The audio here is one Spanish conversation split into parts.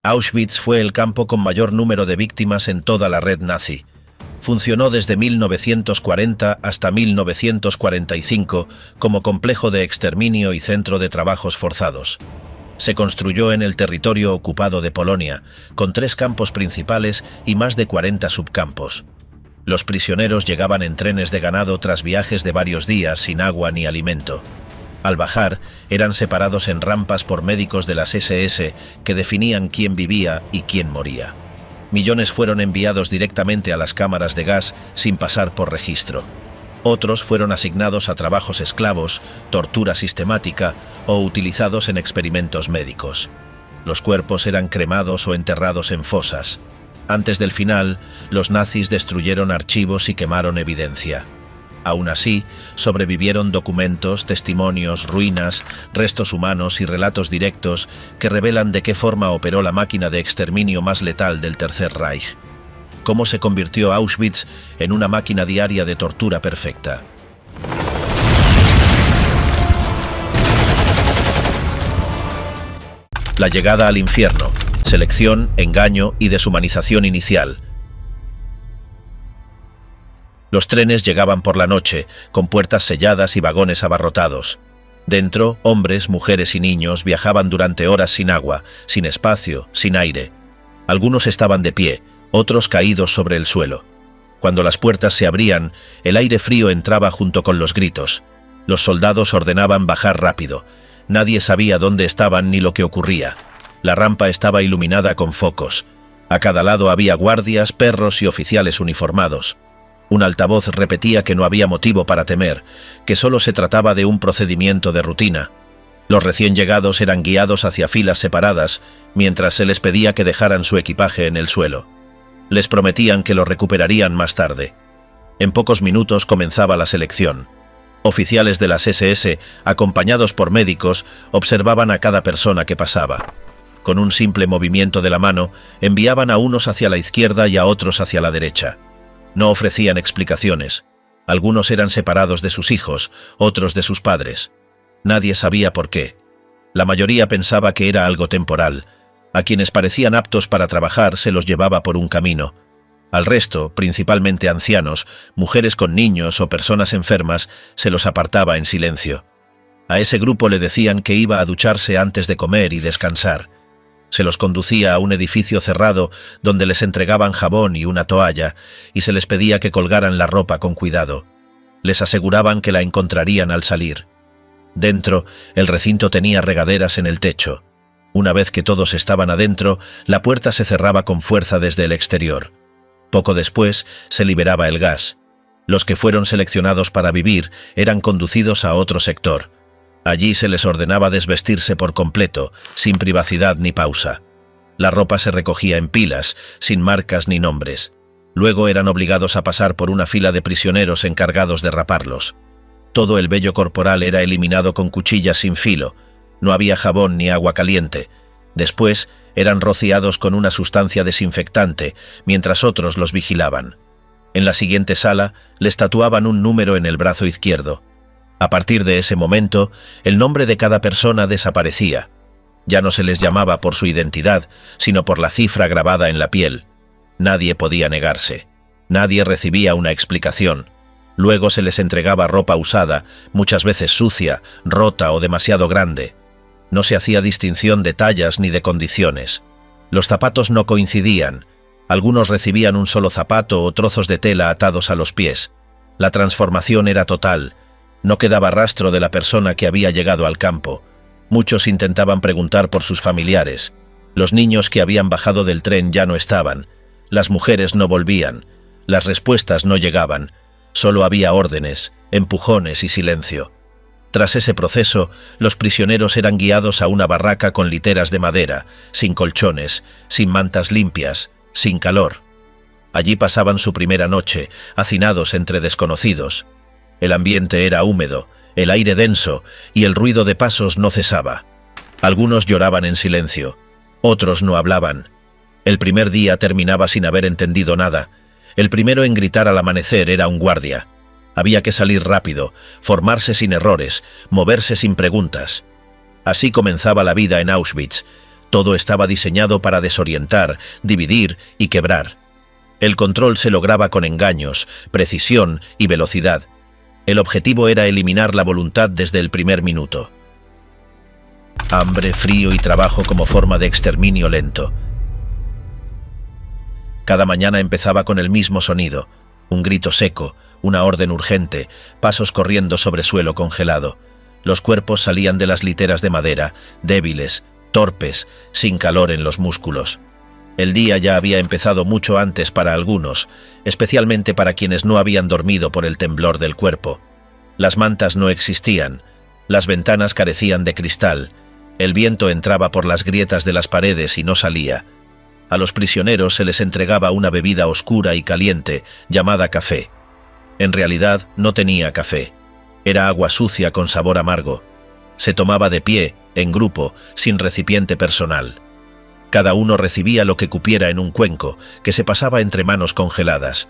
Auschwitz fue el campo con mayor número de víctimas en toda la red nazi. Funcionó desde 1940 hasta 1945 como complejo de exterminio y centro de trabajos forzados. Se construyó en el territorio ocupado de Polonia, con 3 campos principales y más de 40 subcampos. Los prisioneros llegaban en trenes de ganado tras viajes de varios días sin agua ni alimento. Al bajar, eran separados en rampas por médicos de las SS que definían quién vivía y quién moría. Millones fueron enviados directamente a las cámaras de gas sin pasar por registro. Otros fueron asignados a trabajos esclavos, tortura sistemática o utilizados en experimentos médicos. Los cuerpos eran cremados o enterrados en fosas. Antes del final, los nazis destruyeron archivos y quemaron evidencia. Aún así, sobrevivieron documentos, testimonios, ruinas, restos humanos y relatos directos que revelan de qué forma operó la máquina de exterminio más letal del Tercer Reich. Cómo se convirtió Auschwitz en una máquina diaria de tortura perfecta. La llegada al infierno, selección, engaño y deshumanización inicial. Los trenes llegaban por la noche, con puertas selladas y vagones abarrotados. Dentro, hombres, mujeres y niños viajaban durante horas sin agua, sin espacio, sin aire. Algunos estaban de pie, otros caídos sobre el suelo. Cuando las puertas se abrían, el aire frío entraba junto con los gritos. Los soldados ordenaban bajar rápido. Nadie sabía dónde estaban ni lo que ocurría. La rampa estaba iluminada con focos. A cada lado había guardias, perros y oficiales uniformados. Un altavoz repetía que no había motivo para temer, que solo se trataba de un procedimiento de rutina. Los recién llegados eran guiados hacia filas separadas, mientras se les pedía que dejaran su equipaje en el suelo. Les prometían que lo recuperarían más tarde. En pocos minutos comenzaba la selección. Oficiales de las SS, acompañados por médicos, observaban a cada persona que pasaba. Con un simple movimiento de la mano, enviaban a unos hacia la izquierda y a otros hacia la derecha. No ofrecían explicaciones. Algunos eran separados de sus hijos, otros de sus padres. Nadie sabía por qué. La mayoría pensaba que era algo temporal. A quienes parecían aptos para trabajar se los llevaba por un camino. Al resto, principalmente ancianos, mujeres con niños o personas enfermas, se los apartaba en silencio. A ese grupo le decían que iba a ducharse antes de comer y descansar. Se los conducía a un edificio cerrado donde les entregaban jabón y una toalla y se les pedía que colgaran la ropa con cuidado. Les aseguraban que la encontrarían al salir. Dentro, el recinto tenía regaderas en el techo. Una vez que todos estaban adentro, la puerta se cerraba con fuerza desde el exterior. Poco después, se liberaba el gas. Los que fueron seleccionados para vivir eran conducidos a otro sector. Allí se les ordenaba desvestirse por completo, sin privacidad ni pausa. La ropa se recogía en pilas, sin marcas ni nombres. Luego eran obligados a pasar por una fila de prisioneros encargados de raparlos. Todo el vello corporal era eliminado con cuchillas sin filo. No había jabón ni agua caliente. Después, eran rociados con una sustancia desinfectante, mientras otros los vigilaban. En la siguiente sala, les tatuaban un número en el brazo izquierdo. A partir de ese momento, el nombre de cada persona desaparecía. Ya no se les llamaba por su identidad, sino por la cifra grabada en la piel. Nadie podía negarse. Nadie recibía una explicación. Luego se les entregaba ropa usada, muchas veces sucia, rota o demasiado grande. No se hacía distinción de tallas ni de condiciones. Los zapatos no coincidían. Algunos recibían un solo zapato o trozos de tela atados a los pies. La transformación era total. No quedaba rastro de la persona que había llegado al campo. Muchos intentaban preguntar por sus familiares. Los niños que habían bajado del tren ya no estaban. Las mujeres no volvían. Las respuestas no llegaban. Solo había órdenes, empujones y silencio. Tras ese proceso, los prisioneros eran guiados a una barraca con literas de madera, sin colchones, sin mantas limpias, sin calor. Allí pasaban su primera noche, hacinados entre desconocidos. El ambiente era húmedo, el aire denso y el ruido de pasos no cesaba. Algunos lloraban en silencio, otros no hablaban. El primer día terminaba sin haber entendido nada. El primero en gritar al amanecer era un guardia. Había que salir rápido, formarse sin errores, moverse sin preguntas. Así comenzaba la vida en Auschwitz. Todo estaba diseñado para desorientar, dividir y quebrar. El control se lograba con engaños, precisión y velocidad. El objetivo era eliminar la voluntad desde el primer minuto. Hambre, frío y trabajo como forma de exterminio lento. Cada mañana empezaba con el mismo sonido, un grito seco, una orden urgente, pasos corriendo sobre suelo congelado. Los cuerpos salían de las literas de madera, débiles, torpes, sin calor en los músculos. El día ya había empezado mucho antes para algunos, especialmente para quienes no habían dormido por el temblor del cuerpo. Las mantas no existían, las ventanas carecían de cristal, el viento entraba por las grietas de las paredes y no salía. A los prisioneros se les entregaba una bebida oscura y caliente, llamada café. En realidad no tenía café. Era agua sucia con sabor amargo. Se tomaba de pie, en grupo, sin recipiente personal. Cada uno recibía lo que cupiera en un cuenco, que se pasaba entre manos congeladas.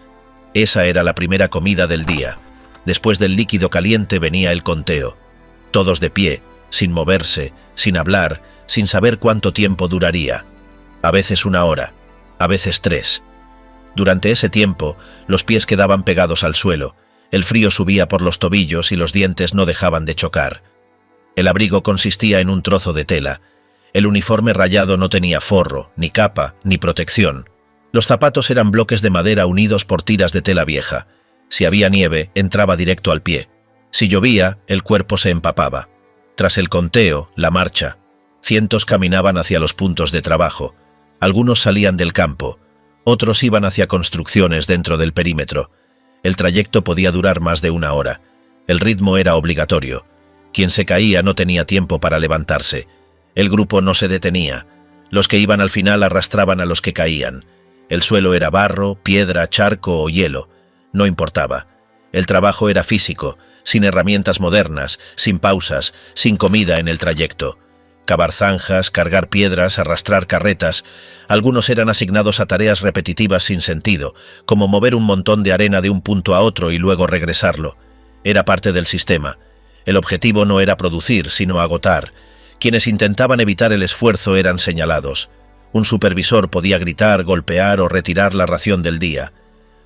Esa era la primera comida del día. Después del líquido caliente venía el conteo. Todos de pie, sin moverse, sin hablar, sin saber cuánto tiempo duraría. A veces 1 hora, a veces 3. Durante ese tiempo, los pies quedaban pegados al suelo, el frío subía por los tobillos y los dientes no dejaban de chocar. El abrigo consistía en un trozo de tela. El uniforme rayado no tenía forro, ni capa, ni protección. Los zapatos eran bloques de madera unidos por tiras de tela vieja. Si había nieve, entraba directo al pie. Si llovía, el cuerpo se empapaba. Tras el conteo, la marcha. Cientos caminaban hacia los puntos de trabajo. Algunos salían del campo. Otros iban hacia construcciones dentro del perímetro. El trayecto podía durar más de 1 hora. El ritmo era obligatorio. Quien se caía no tenía tiempo para levantarse. El grupo no se detenía. Los que iban al final arrastraban a los que caían. El suelo era barro, piedra, charco o hielo. No importaba. El trabajo era físico, sin herramientas modernas, sin pausas, sin comida en el trayecto. Cavar zanjas, cargar piedras, arrastrar carretas. Algunos eran asignados a tareas repetitivas sin sentido, como mover un montón de arena de un punto a otro y luego regresarlo. Era parte del sistema. El objetivo no era producir, sino agotar. Quienes intentaban evitar el esfuerzo eran señalados. Un supervisor podía gritar, golpear o retirar la ración del día.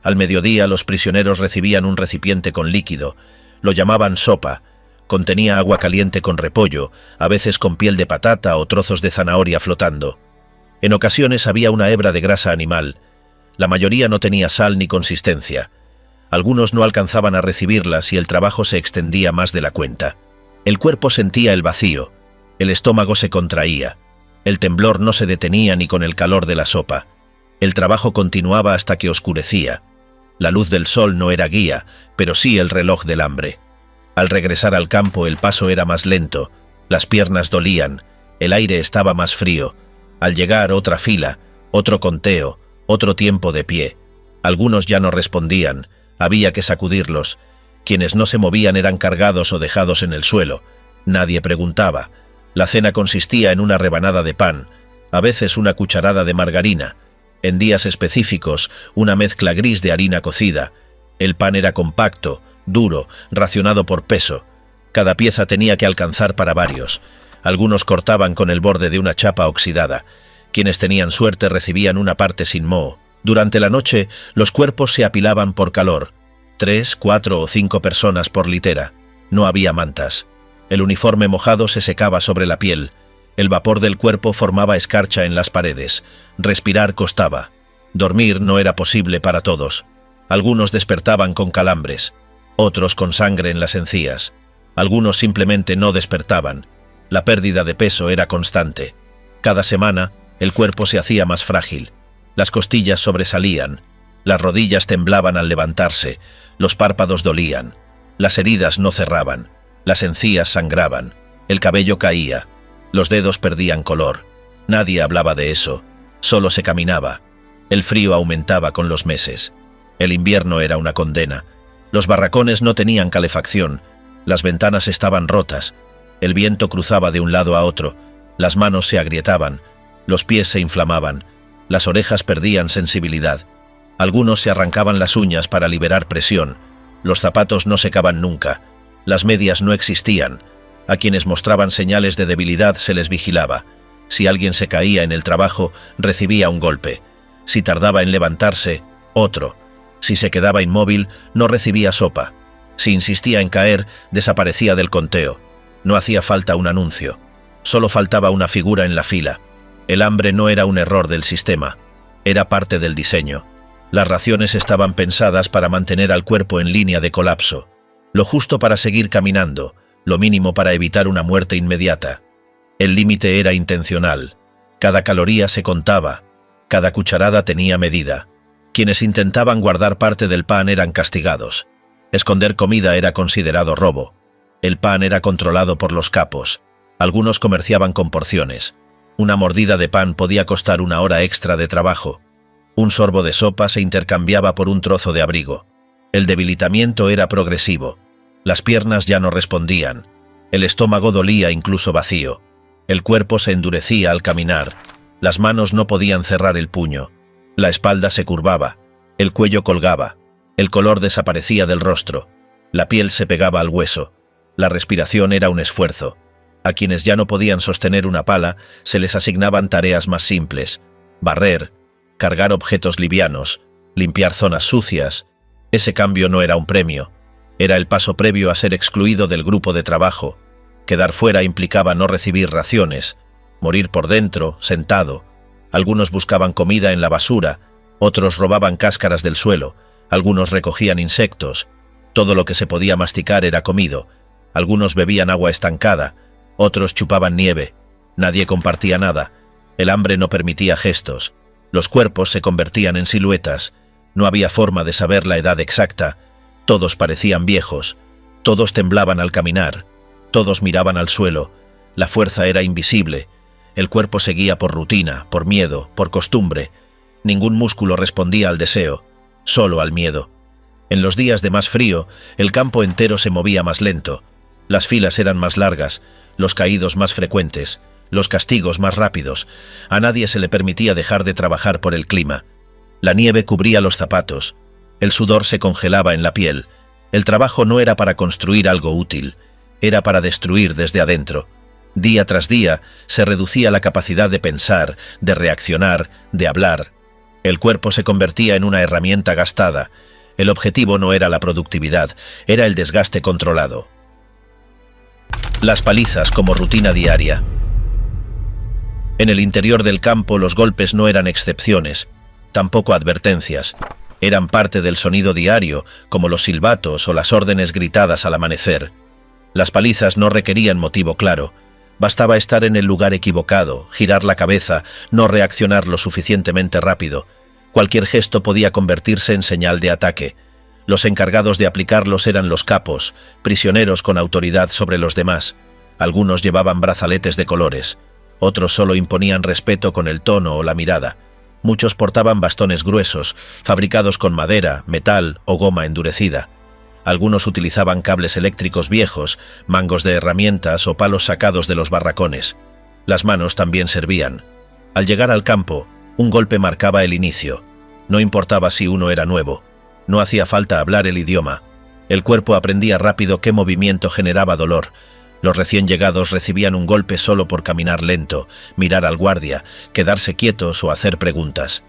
Al mediodía los prisioneros recibían un recipiente con líquido. Lo llamaban sopa. Contenía agua caliente con repollo, a veces con piel de patata o trozos de zanahoria flotando. En ocasiones había una hebra de grasa animal. La mayoría no tenía sal ni consistencia. Algunos no alcanzaban a recibirlas y el trabajo se extendía más de la cuenta. El cuerpo sentía el vacío. El estómago se contraía. El temblor no se detenía ni con el calor de la sopa. El trabajo continuaba hasta que oscurecía. La luz del sol no era guía, pero sí el reloj del hambre. Al regresar al campo el paso era más lento, las piernas dolían, el aire estaba más frío. Al llegar otra fila, otro conteo, otro tiempo de pie. Algunos ya no respondían, había que sacudirlos. Quienes no se movían eran cargados o dejados en el suelo. Nadie preguntaba. La cena consistía en una rebanada de pan, a veces una cucharada de margarina. En días específicos, una mezcla gris de harina cocida. El pan era compacto, duro, racionado por peso. Cada pieza tenía que alcanzar para varios. Algunos cortaban con el borde de una chapa oxidada. Quienes tenían suerte recibían una parte sin moho. Durante la noche, los cuerpos se apilaban por calor. 3, 4 o 5 personas por litera. No había mantas. El uniforme mojado se secaba sobre la piel. El vapor del cuerpo formaba escarcha en las paredes. Respirar costaba. Dormir no era posible para todos. Algunos despertaban con calambres. Otros con sangre en las encías. Algunos simplemente no despertaban. La pérdida de peso era constante. Cada semana, el cuerpo se hacía más frágil. Las costillas sobresalían. Las rodillas temblaban al levantarse. Los párpados dolían. Las heridas no cerraban. Las encías sangraban. El cabello caía. Los dedos perdían color. Nadie hablaba de eso. Solo se caminaba. El frío aumentaba con los meses. El invierno era una condena. Los barracones no tenían calefacción. Las ventanas estaban rotas. El viento cruzaba de un lado a otro. Las manos se agrietaban. Los pies se inflamaban. Las orejas perdían sensibilidad. Algunos se arrancaban las uñas para liberar presión. Los zapatos no secaban nunca. Las medias no existían. A quienes mostraban señales de debilidad se les vigilaba. Si alguien se caía en el trabajo, recibía un golpe. Si tardaba en levantarse, otro. Si se quedaba inmóvil, no recibía sopa. Si insistía en caer, desaparecía del conteo. No hacía falta un anuncio. Solo faltaba una figura en la fila. El hambre no era un error del sistema. Era parte del diseño. Las raciones estaban pensadas para mantener al cuerpo en línea de colapso. Lo justo para seguir caminando, lo mínimo para evitar una muerte inmediata. El límite era intencional. Cada caloría se contaba. Cada cucharada tenía medida. Quienes intentaban guardar parte del pan eran castigados. Esconder comida era considerado robo. El pan era controlado por los capos. Algunos comerciaban con porciones. Una mordida de pan podía costar una hora extra de trabajo. Un sorbo de sopa se intercambiaba por un trozo de abrigo. El debilitamiento era progresivo. Las piernas ya no respondían. El estómago dolía incluso vacío. El cuerpo se endurecía al caminar. Las manos no podían cerrar el puño. La espalda se curvaba. El cuello colgaba. El color desaparecía del rostro. La piel se pegaba al hueso. La respiración era un esfuerzo. A quienes ya no podían sostener una pala, se les asignaban tareas más simples. Barrer, cargar objetos livianos, limpiar zonas sucias. Ese cambio no era un premio. Era el paso previo a ser excluido del grupo de trabajo. Quedar fuera implicaba no recibir raciones, morir por dentro, sentado. Algunos buscaban comida en la basura, otros robaban cáscaras del suelo, algunos recogían insectos. Todo lo que se podía masticar era comido. Algunos bebían agua estancada, otros chupaban nieve. Nadie compartía nada. El hambre no permitía gestos. Los cuerpos se convertían en siluetas. No había forma de saber la edad exacta. Todos parecían viejos. Todos temblaban al caminar. Todos miraban al suelo. La fuerza era invisible. El cuerpo seguía por rutina, por miedo, por costumbre. Ningún músculo respondía al deseo, solo al miedo. En los días de más frío, el campo entero se movía más lento. Las filas eran más largas, los caídos más frecuentes, los castigos más rápidos. A nadie se le permitía dejar de trabajar por el clima. La nieve cubría los zapatos. El sudor se congelaba en la piel. El trabajo no era para construir algo útil, era para destruir desde adentro. Día tras día se reducía la capacidad de pensar, de reaccionar, de hablar. El cuerpo se convertía en una herramienta gastada. El objetivo no era la productividad, era el desgaste controlado. Las palizas como rutina diaria. En el interior del campo los golpes no eran excepciones, tampoco advertencias. Eran parte del sonido diario, como los silbatos o las órdenes gritadas al amanecer. Las palizas no requerían motivo claro. Bastaba estar en el lugar equivocado, girar la cabeza, no reaccionar lo suficientemente rápido. Cualquier gesto podía convertirse en señal de ataque. Los encargados de aplicarlos eran los capos, prisioneros con autoridad sobre los demás. Algunos llevaban brazaletes de colores. Otros solo imponían respeto con el tono o la mirada. Muchos portaban bastones gruesos, fabricados con madera, metal o goma endurecida. Algunos utilizaban cables eléctricos viejos, mangos de herramientas o palos sacados de los barracones. Las manos también servían. Al llegar al campo, un golpe marcaba el inicio. No importaba si uno era nuevo. No hacía falta hablar el idioma. El cuerpo aprendía rápido qué movimiento generaba dolor. Los recién llegados recibían un golpe solo por caminar lento, mirar al guardia, quedarse quietos o hacer preguntas.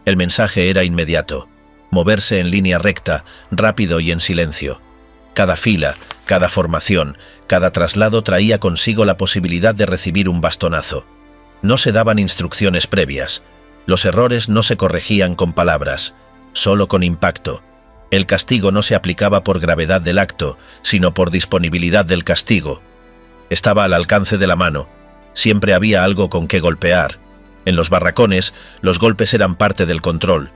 El mensaje era inmediato. Moverse en línea recta, rápido y en silencio. Cada fila, cada formación, cada traslado traía consigo la posibilidad de recibir un bastonazo. No se daban instrucciones previas. Los errores no se corregían con palabras, solo con impacto. El castigo no se aplicaba por gravedad del acto, sino por disponibilidad del castigo. Estaba al alcance de la mano. Siempre había algo con que golpear. En los barracones, los golpes eran parte del control.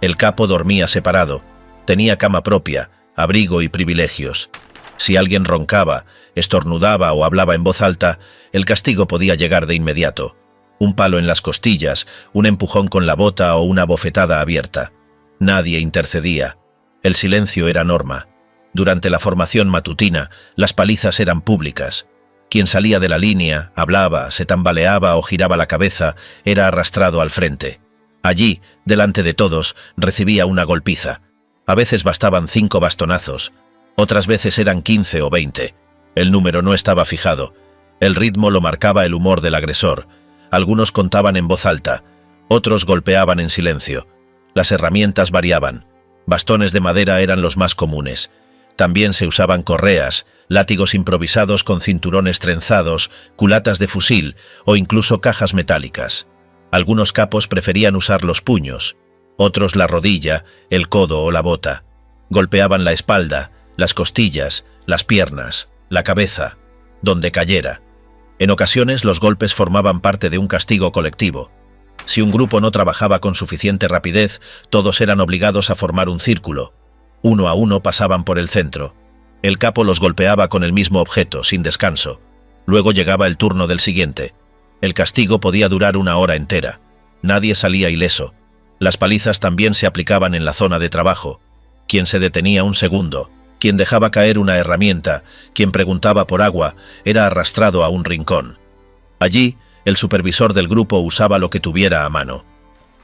El capo dormía separado. Tenía cama propia, abrigo y privilegios. Si alguien roncaba, estornudaba o hablaba en voz alta, el castigo podía llegar de inmediato. Un palo en las costillas, un empujón con la bota o una bofetada abierta. Nadie intercedía. El silencio era norma. Durante la formación matutina, las palizas eran públicas. Quien salía de la línea, hablaba, se tambaleaba o giraba la cabeza, era arrastrado al frente. Allí, delante de todos, recibía una golpiza. A veces bastaban 5 bastonazos, otras veces eran 15 o 20. El número no estaba fijado. El ritmo lo marcaba el humor del agresor. Algunos contaban en voz alta, otros golpeaban en silencio. Las herramientas variaban. Bastones de madera eran los más comunes. También se usaban correas, látigos improvisados con cinturones trenzados, culatas de fusil o incluso cajas metálicas. Algunos capos preferían usar los puños, otros la rodilla, el codo o la bota. Golpeaban la espalda, las costillas, las piernas, la cabeza, donde cayera. En ocasiones los golpes formaban parte de un castigo colectivo. Si un grupo no trabajaba con suficiente rapidez, todos eran obligados a formar un círculo. Uno a uno pasaban por el centro. El capo los golpeaba con el mismo objeto, sin descanso. Luego llegaba el turno del siguiente. El castigo podía durar 1 hora entera. Nadie salía ileso. Las palizas también se aplicaban en la zona de trabajo. Quien se detenía un segundo, quien dejaba caer una herramienta, quien preguntaba por agua, era arrastrado a un rincón. Allí, el supervisor del grupo usaba lo que tuviera a mano.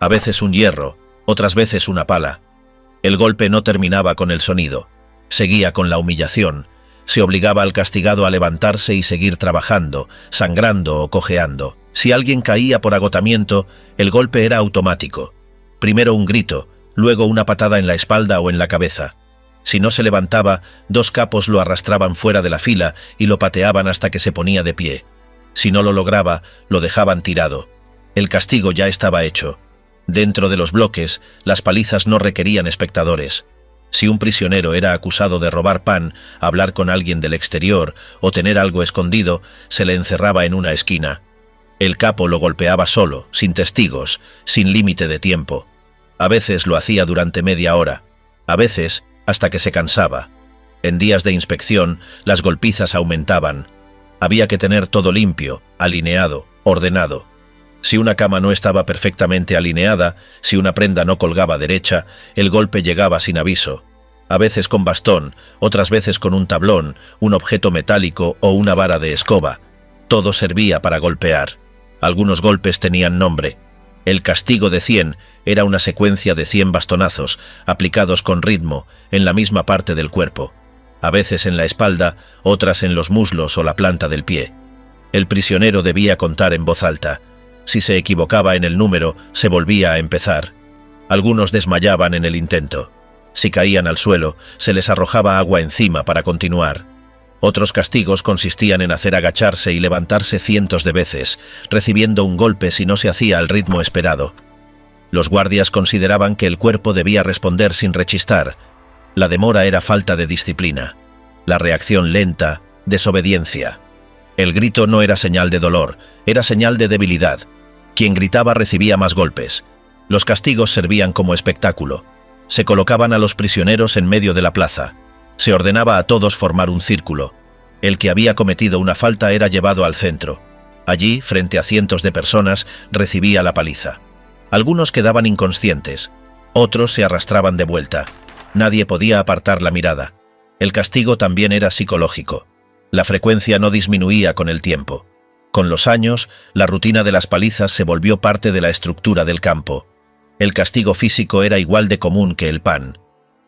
A veces un hierro, otras veces una pala. El golpe no terminaba con el sonido. Seguía con la humillación. Se obligaba al castigado a levantarse y seguir trabajando, sangrando o cojeando. Si alguien caía por agotamiento, el golpe era automático. Primero un grito, luego una patada en la espalda o en la cabeza. Si no se levantaba, 2 capos lo arrastraban fuera de la fila y lo pateaban hasta que se ponía de pie. Si no lo lograba, lo dejaban tirado. El castigo ya estaba hecho. Dentro de los bloques, las palizas no requerían espectadores. Si un prisionero era acusado de robar pan, hablar con alguien del exterior o tener algo escondido, se le encerraba en una esquina. El capo lo golpeaba solo, sin testigos, sin límite de tiempo. A veces lo hacía durante media hora, a veces hasta que se cansaba. En días de inspección, las golpizas aumentaban. Había que tener todo limpio, alineado, ordenado. Si una cama no estaba perfectamente alineada, si una prenda no colgaba derecha, el golpe llegaba sin aviso. A veces con bastón, otras veces con un tablón, un objeto metálico o una vara de escoba. Todo servía para golpear. Algunos golpes tenían nombre. El castigo de 100 era una secuencia de 100 bastonazos, aplicados con ritmo, en la misma parte del cuerpo. A veces en la espalda, otras en los muslos o la planta del pie. El prisionero debía contar en voz alta. Si se equivocaba en el número, se volvía a empezar. Algunos desmayaban en el intento. Si caían al suelo, se les arrojaba agua encima para continuar. Otros castigos consistían en hacer agacharse y levantarse cientos de veces, recibiendo un golpe si no se hacía al ritmo esperado. Los guardias consideraban que el cuerpo debía responder sin rechistar. La demora era falta de disciplina. La reacción lenta, desobediencia. El grito no era señal de dolor, era señal de debilidad. Quien gritaba recibía más golpes. Los castigos servían como espectáculo. Se colocaban a los prisioneros en medio de la plaza. Se ordenaba a todos formar un círculo. El que había cometido una falta era llevado al centro. Allí, frente a cientos de personas, recibía la paliza. Algunos quedaban inconscientes. Otros se arrastraban de vuelta. Nadie podía apartar la mirada. El castigo también era psicológico. La frecuencia no disminuía con el tiempo. Con los años, la rutina de las palizas se volvió parte de la estructura del campo. El castigo físico era igual de común que el pan.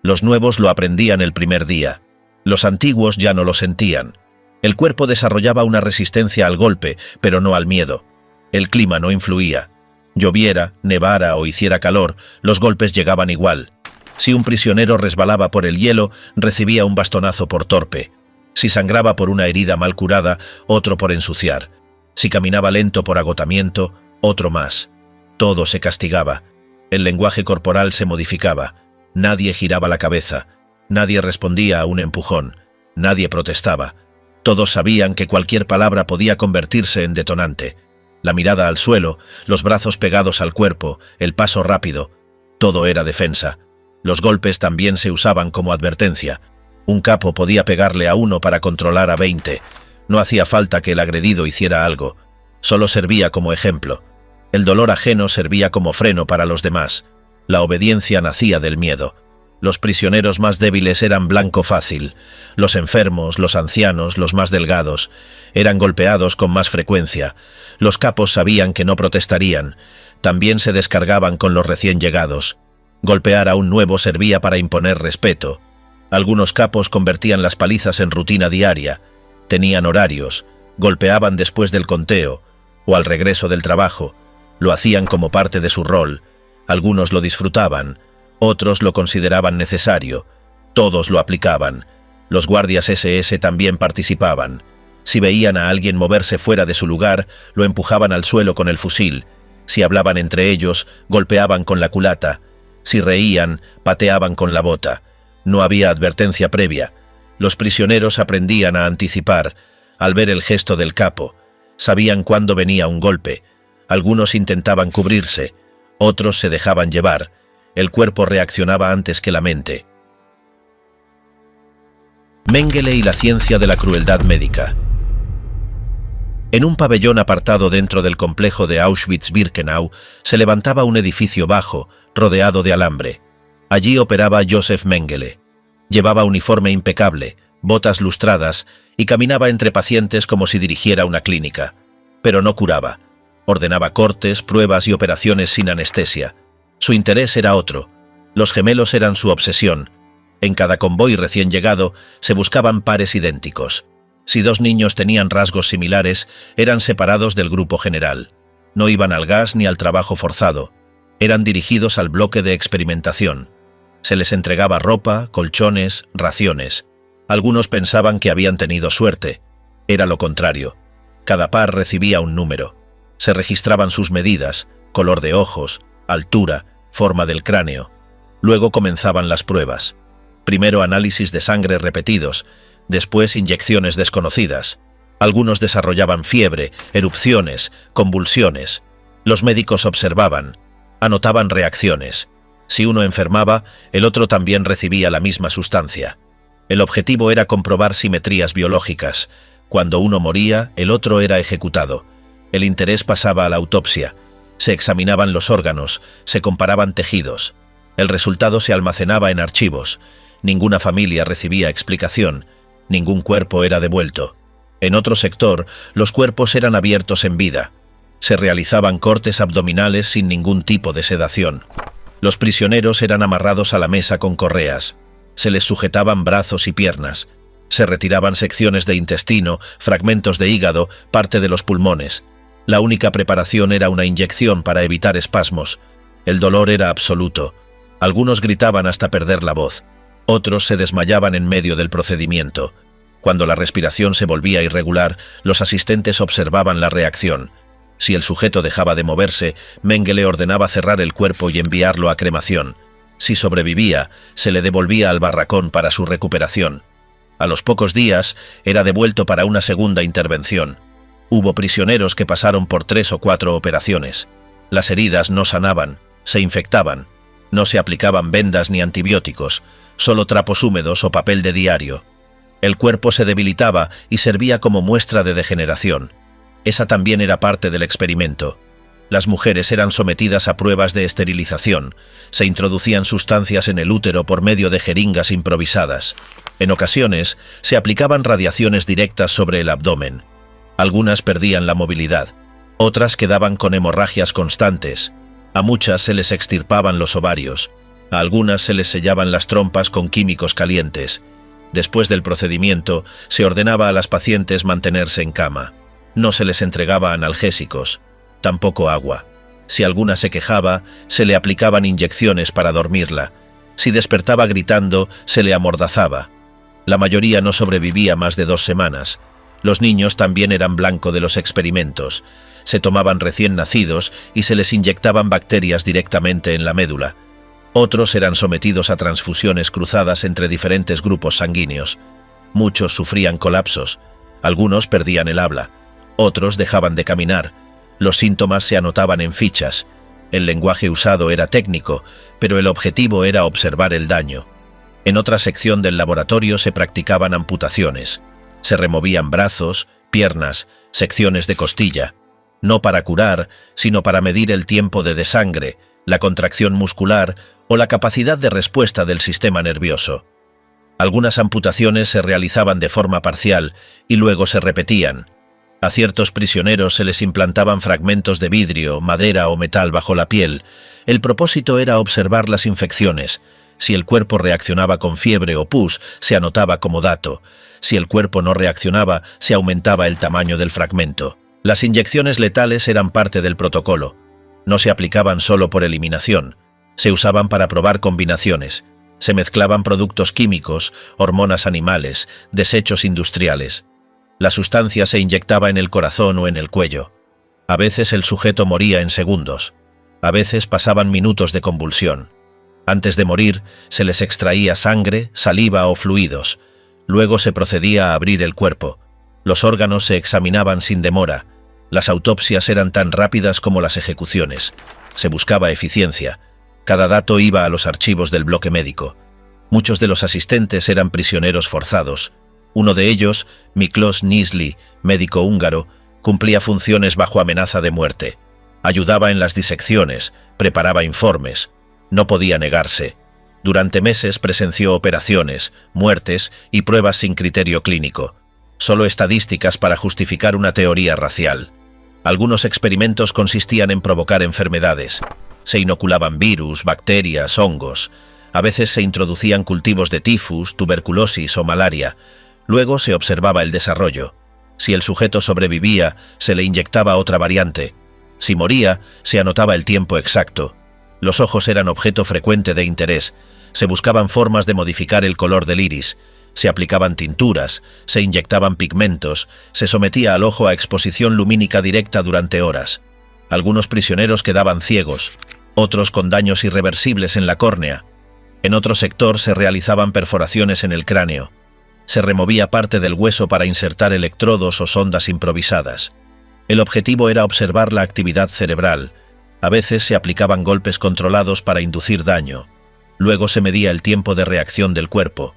Los nuevos lo aprendían el primer día. Los antiguos ya no lo sentían. El cuerpo desarrollaba una resistencia al golpe, pero no al miedo. El clima no influía. Lloviera, nevara o hiciera calor, los golpes llegaban igual. Si un prisionero resbalaba por el hielo, recibía un bastonazo por torpe. Si sangraba por una herida mal curada, otro por ensuciar. Si caminaba lento por agotamiento, otro más. Todo se castigaba. El lenguaje corporal se modificaba. Nadie giraba la cabeza. Nadie respondía a un empujón. Nadie protestaba. Todos sabían que cualquier palabra podía convertirse en detonante. La mirada al suelo, los brazos pegados al cuerpo, el paso rápido. Todo era defensa. Los golpes también se usaban como advertencia. Un capo podía pegarle a uno para controlar a 20. No hacía falta que el agredido hiciera algo. Solo servía como ejemplo. El dolor ajeno servía como freno para los demás. La obediencia nacía del miedo. Los prisioneros más débiles eran blanco fácil. Los enfermos, los ancianos, los más delgados, eran golpeados con más frecuencia. Los capos sabían que no protestarían. También se descargaban con los recién llegados. Golpear a un nuevo servía para imponer respeto. Algunos capos convertían las palizas en rutina diaria. Tenían horarios. Golpeaban después del conteo. o al regreso del trabajo. Lo hacían como parte de su rol. Algunos lo disfrutaban, otros lo consideraban necesario. Todos lo aplicaban. Los guardias SS también participaban. Si veían a alguien moverse fuera de su lugar, lo empujaban al suelo con el fusil. Si hablaban entre ellos, golpeaban con la culata. Si reían, pateaban con la bota. No había advertencia previa. Los prisioneros aprendían a anticipar. Al ver el gesto del capo, sabían cuándo venía un golpe. Algunos intentaban cubrirse, otros se dejaban llevar. El cuerpo reaccionaba antes que la mente. Mengele y la ciencia de la crueldad médica. En un pabellón apartado dentro del complejo de Auschwitz-Birkenau se levantaba un edificio bajo, rodeado de alambre. Allí operaba Josef Mengele. Llevaba uniforme impecable, botas lustradas y caminaba entre pacientes como si dirigiera una clínica. Pero no curaba. Ordenaba cortes, pruebas y operaciones sin anestesia. Su interés era otro. Los gemelos eran su obsesión. En cada convoy recién llegado se buscaban pares idénticos. Si dos niños tenían rasgos similares, eran separados del grupo general. No iban al gas ni al trabajo forzado. Eran dirigidos al bloque de experimentación. Se les entregaba ropa, colchones, raciones. Algunos pensaban que habían tenido suerte. Era lo contrario. Cada par recibía un número. Se registraban sus medidas, color de ojos, altura, forma del cráneo. Luego comenzaban las pruebas. Primero análisis de sangre repetidos, después inyecciones desconocidas. Algunos desarrollaban fiebre, erupciones, convulsiones. Los médicos observaban, anotaban reacciones. Si uno enfermaba, el otro también recibía la misma sustancia. El objetivo era comprobar simetrías biológicas. Cuando uno moría, el otro era ejecutado. El interés pasaba a la autopsia. Se examinaban los órganos, se comparaban tejidos. El resultado se almacenaba en archivos. Ninguna familia recibía explicación. Ningún cuerpo era devuelto. En otro sector, los cuerpos eran abiertos en vida. Se realizaban cortes abdominales sin ningún tipo de sedación. Los prisioneros eran amarrados a la mesa con correas. Se les sujetaban brazos y piernas. Se retiraban secciones de intestino, fragmentos de hígado, parte de los pulmones. La única preparación era una inyección para evitar espasmos. El dolor era absoluto. Algunos gritaban hasta perder la voz. Otros se desmayaban en medio del procedimiento. Cuando la respiración se volvía irregular, los asistentes observaban la reacción. Si el sujeto dejaba de moverse, Mengele ordenaba cerrar el cuerpo y enviarlo a cremación. Si sobrevivía, se le devolvía al barracón para su recuperación. A los pocos días, era devuelto para una segunda intervención. Hubo prisioneros que pasaron por 3 o 4 operaciones. Las heridas no sanaban, se infectaban. No se aplicaban vendas ni antibióticos, solo trapos húmedos o papel de diario. El cuerpo se debilitaba y servía como muestra de degeneración. Esa también era parte del experimento. Las mujeres eran sometidas a pruebas de esterilización. Se introducían sustancias en el útero por medio de jeringas improvisadas. En ocasiones, se aplicaban radiaciones directas sobre el abdomen. Algunas perdían la movilidad. Otras quedaban con hemorragias constantes. A muchas se les extirpaban los ovarios. A algunas se les sellaban las trompas con químicos calientes. Después del procedimiento, se ordenaba a las pacientes mantenerse en cama. No se les entregaba analgésicos, tampoco agua. Si alguna se quejaba, se le aplicaban inyecciones para dormirla. Si despertaba gritando, se le amordazaba. La mayoría no sobrevivía más de 2 semanas. Los niños también eran blanco de los experimentos. Se tomaban recién nacidos y se les inyectaban bacterias directamente en la médula. Otros eran sometidos a transfusiones cruzadas entre diferentes grupos sanguíneos. Muchos sufrían colapsos. Algunos perdían el habla. Otros dejaban de caminar. Los síntomas se anotaban en fichas. El lenguaje usado era técnico, pero el objetivo era observar el daño. En otra sección del laboratorio se practicaban amputaciones. Se removían brazos, piernas, secciones de costilla. No para curar, sino para medir el tiempo de desangre, la contracción muscular o la capacidad de respuesta del sistema nervioso. Algunas amputaciones se realizaban de forma parcial y luego se repetían. A ciertos prisioneros se les implantaban fragmentos de vidrio, madera o metal bajo la piel. El propósito era observar las infecciones. Si el cuerpo reaccionaba con fiebre o pus, se anotaba como dato. Si el cuerpo no reaccionaba, se aumentaba el tamaño del fragmento. Las inyecciones letales eran parte del protocolo. No se aplicaban solo por eliminación, se usaban para probar combinaciones. Se mezclaban productos químicos, hormonas animales, desechos industriales. La sustancia se inyectaba en el corazón o en el cuello. A veces el sujeto moría en segundos. A veces pasaban minutos de convulsión. Antes de morir, se les extraía sangre, saliva o fluidos. Luego se procedía a abrir el cuerpo. Los órganos se examinaban sin demora. Las autopsias eran tan rápidas como las ejecuciones. Se buscaba eficiencia. Cada dato iba a los archivos del bloque médico. Muchos de los asistentes eran prisioneros forzados. Uno de ellos, Miklos Nisli, médico húngaro, cumplía funciones bajo amenaza de muerte. Ayudaba en las disecciones, preparaba informes. No podía negarse. Durante meses presenció operaciones, muertes y pruebas sin criterio clínico. Solo estadísticas para justificar una teoría racial. Algunos experimentos consistían en provocar enfermedades. Se inoculaban virus, bacterias, hongos. A veces se introducían cultivos de tifus, tuberculosis o malaria. Luego se observaba el desarrollo. Si el sujeto sobrevivía, se le inyectaba otra variante. Si moría, se anotaba el tiempo exacto. Los ojos eran objeto frecuente de interés. Se buscaban formas de modificar el color del iris. Se aplicaban tinturas, se inyectaban pigmentos, se sometía al ojo a exposición lumínica directa durante horas. Algunos prisioneros quedaban ciegos, otros con daños irreversibles en la córnea. En otro sector se realizaban perforaciones en el cráneo. Se removía parte del hueso para insertar electrodos o sondas improvisadas. El objetivo era observar la actividad cerebral. A veces se aplicaban golpes controlados para inducir daño. Luego se medía el tiempo de reacción del cuerpo.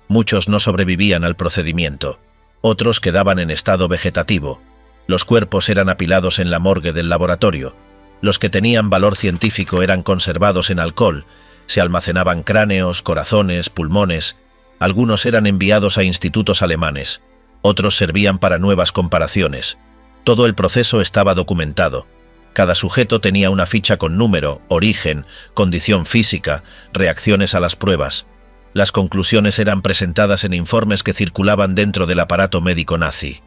Muchos no sobrevivían al procedimiento. Otros quedaban en estado vegetativo. Los cuerpos eran apilados en la morgue del laboratorio. Los que tenían valor científico eran conservados en alcohol. Se almacenaban cráneos, corazones, pulmones. Algunos eran enviados a institutos alemanes. Otros servían para nuevas comparaciones. Todo el proceso estaba documentado. Cada sujeto tenía una ficha con número, origen, condición física, reacciones a las pruebas. Las conclusiones eran presentadas en informes que circulaban dentro del aparato médico nazi.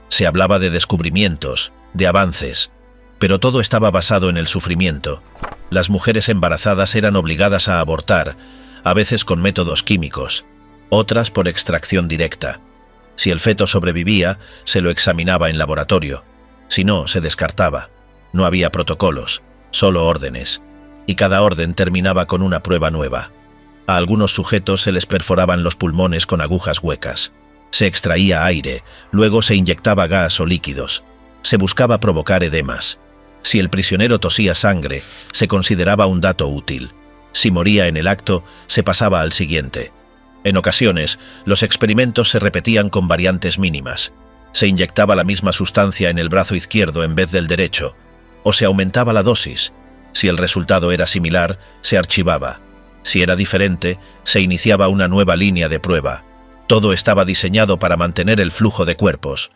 Se hablaba de descubrimientos, de avances, pero todo estaba basado en el sufrimiento. Las mujeres embarazadas eran obligadas a abortar, a veces con métodos químicos, otras por extracción directa. Si el feto sobrevivía, se lo examinaba en laboratorio. Si no, se descartaba. No había protocolos, solo órdenes, y cada orden terminaba con una prueba nueva. A algunos sujetos se les perforaban los pulmones con agujas huecas. Se extraía aire, luego se inyectaba gas o líquidos. Se buscaba provocar edemas. Si el prisionero tosía sangre, se consideraba un dato útil. Si moría en el acto, se pasaba al siguiente. En ocasiones, los experimentos se repetían con variantes mínimas. Se inyectaba la misma sustancia en el brazo izquierdo en vez del derecho, o se aumentaba la dosis. Si el resultado era similar, se archivaba. Si era diferente, se iniciaba una nueva línea de prueba. Todo estaba diseñado para mantener el flujo de cuerpos.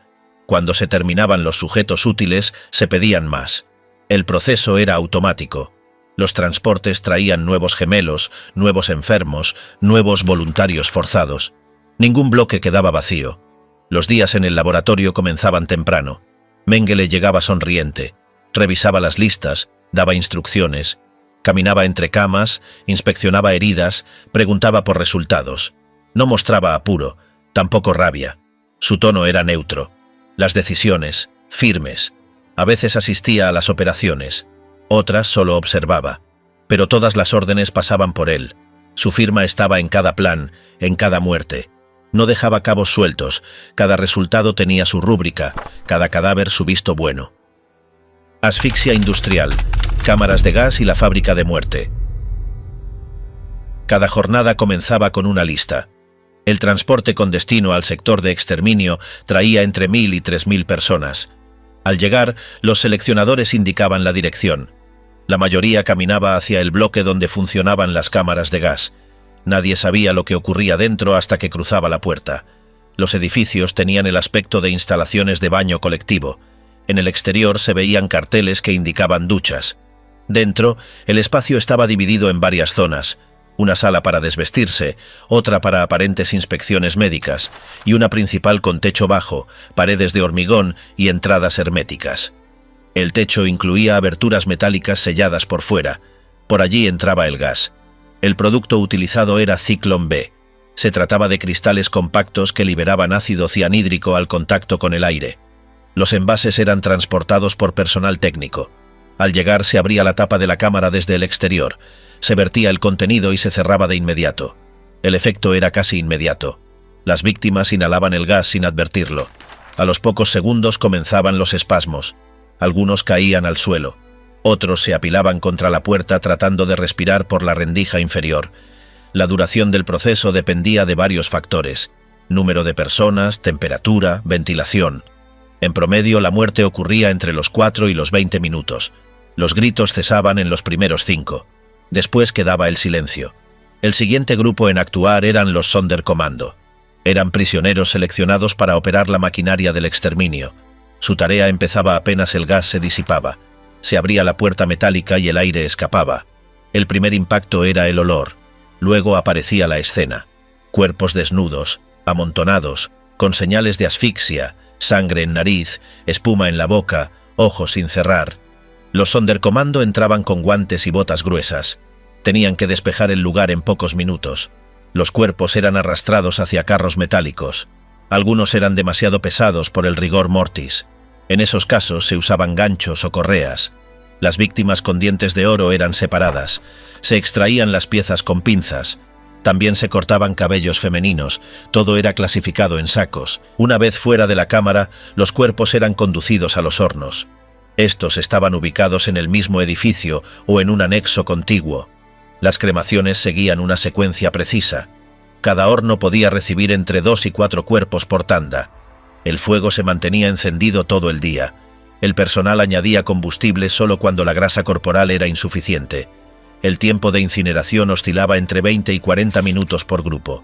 Cuando se terminaban los sujetos útiles, se pedían más. El proceso era automático. Los transportes traían nuevos gemelos, nuevos enfermos, nuevos voluntarios forzados. Ningún bloque quedaba vacío. Los días en el laboratorio comenzaban temprano. Mengele llegaba sonriente. Revisaba las listas, daba instrucciones. Caminaba entre camas, inspeccionaba heridas, preguntaba por resultados. No mostraba apuro, tampoco rabia. Su tono era neutro. Las decisiones, firmes. A veces asistía a las operaciones. Otras solo observaba. Pero todas las órdenes pasaban por él. Su firma estaba en cada plan, en cada muerte. No dejaba cabos sueltos. Cada resultado tenía su rúbrica, cada cadáver su visto bueno. Asfixia industrial, cámaras de gas y la fábrica de muerte. Cada jornada comenzaba con una lista. El transporte con destino al sector de exterminio traía entre 1000 y 3000 personas. Al llegar, los seleccionadores indicaban la dirección. La mayoría caminaba hacia el bloque donde funcionaban las cámaras de gas. Nadie sabía lo que ocurría dentro hasta que cruzaba la puerta. Los edificios tenían el aspecto de instalaciones de baño colectivo. En el exterior se veían carteles que indicaban duchas. Dentro, el espacio estaba dividido en varias zonas. una sala para desvestirse, otra para aparentes inspecciones médicas, y una principal con techo bajo, paredes de hormigón y entradas herméticas. El techo incluía aberturas metálicas selladas por fuera. Por allí entraba el gas. El producto utilizado era Ciclón B. Se trataba de cristales compactos que liberaban ácido cianhídrico al contacto con el aire. Los envases eran transportados por personal técnico. Al llegar se abría la tapa de la cámara desde el exterior. Se vertía el contenido y se cerraba de inmediato. El efecto era casi inmediato. Las víctimas inhalaban el gas sin advertirlo. A los pocos segundos comenzaban los espasmos. Algunos caían al suelo. Otros se apilaban contra la puerta tratando de respirar por la rendija inferior. La duración del proceso dependía de varios factores: número de personas, temperatura, ventilación. En promedio, la muerte ocurría entre los 4 y los 20 minutos. Los gritos cesaban en los primeros 5. Después quedaba el silencio. El siguiente grupo en actuar eran los Sonderkommando. Eran prisioneros seleccionados para operar la maquinaria del exterminio. Su tarea empezaba apenas el gas se disipaba. Se abría la puerta metálica y el aire escapaba. El primer impacto era el olor. Luego aparecía la escena. Cuerpos desnudos, amontonados, con señales de asfixia, sangre en nariz, espuma en la boca, ojos sin cerrar. Los Sonderkommando entraban con guantes y botas gruesas. Tenían que despejar el lugar en pocos minutos. Los cuerpos eran arrastrados hacia carros metálicos. Algunos eran demasiado pesados por el rigor mortis. En esos casos se usaban ganchos o correas. Las víctimas con dientes de oro eran separadas. Se extraían las piezas con pinzas. También se cortaban cabellos femeninos. Todo era clasificado en sacos. Una vez fuera de la cámara, los cuerpos eran conducidos a los hornos. Estos estaban ubicados en el mismo edificio o en un anexo contiguo. Las cremaciones seguían una secuencia precisa. Cada horno podía recibir entre 2 y 4 cuerpos por tanda. El fuego se mantenía encendido todo el día. El personal añadía combustible solo cuando la grasa corporal era insuficiente. El tiempo de incineración oscilaba entre 20 y 40 minutos por grupo.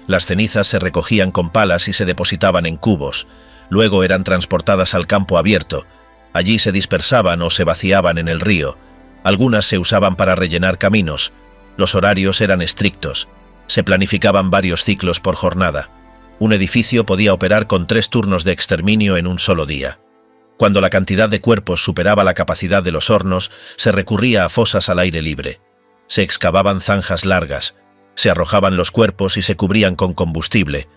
Las cenizas se recogían con palas y se depositaban en cubos. Luego eran transportadas al campo abierto. Allí se dispersaban o se vaciaban en el río. Algunas se usaban para rellenar caminos. Los horarios eran estrictos. Se planificaban varios ciclos por jornada. Un edificio podía operar con 3 turnos de exterminio en un solo día. Cuando la cantidad de cuerpos superaba la capacidad de los hornos, se recurría a fosas al aire libre. Se excavaban zanjas largas. Se arrojaban los cuerpos y se cubrían con combustible.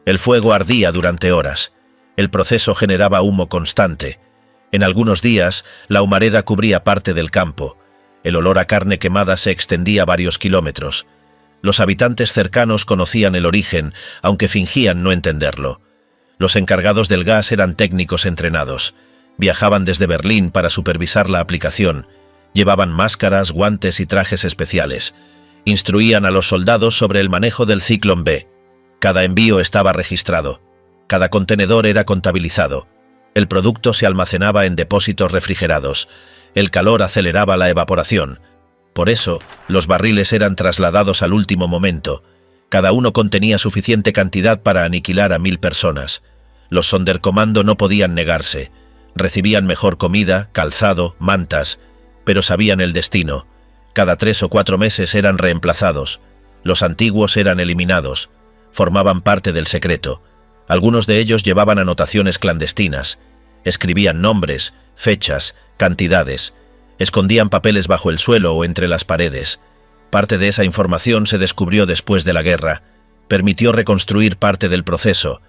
El fuego ardía durante horas. El proceso generaba humo constante. En algunos días, la humareda cubría parte del campo. El olor a carne quemada se extendía varios kilómetros. Los habitantes cercanos conocían el origen, aunque fingían no entenderlo. Los encargados del gas eran técnicos entrenados. Viajaban desde Berlín para supervisar la aplicación. Llevaban máscaras, guantes y trajes especiales. Instruían a los soldados sobre el manejo del Ciclón B. Cada envío estaba registrado. Cada contenedor era contabilizado. El producto se almacenaba en depósitos refrigerados. El calor aceleraba la evaporación. Por eso, los barriles eran trasladados al último momento. Cada uno contenía suficiente cantidad para aniquilar a 1000 personas. Los Sonderkommando no podían negarse. Recibían mejor comida, calzado, mantas, pero sabían el destino. Cada 3 o 4 meses eran reemplazados. Los antiguos eran eliminados. Formaban parte del secreto. Algunos de ellos llevaban anotaciones clandestinas. Escribían nombres, fechas, cantidades. Escondían papeles bajo el suelo o entre las paredes. Parte de esa información se descubrió después de la guerra. Permitió reconstruir parte del proceso.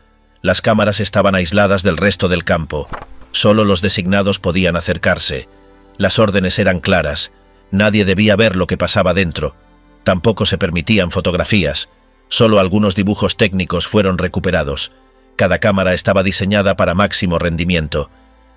Las cámaras estaban aisladas del resto del campo. Solo los designados podían acercarse. Las órdenes eran claras. Nadie debía ver lo que pasaba dentro. Tampoco se permitían fotografías. Solo algunos dibujos técnicos fueron recuperados. Cada cámara estaba diseñada para máximo rendimiento.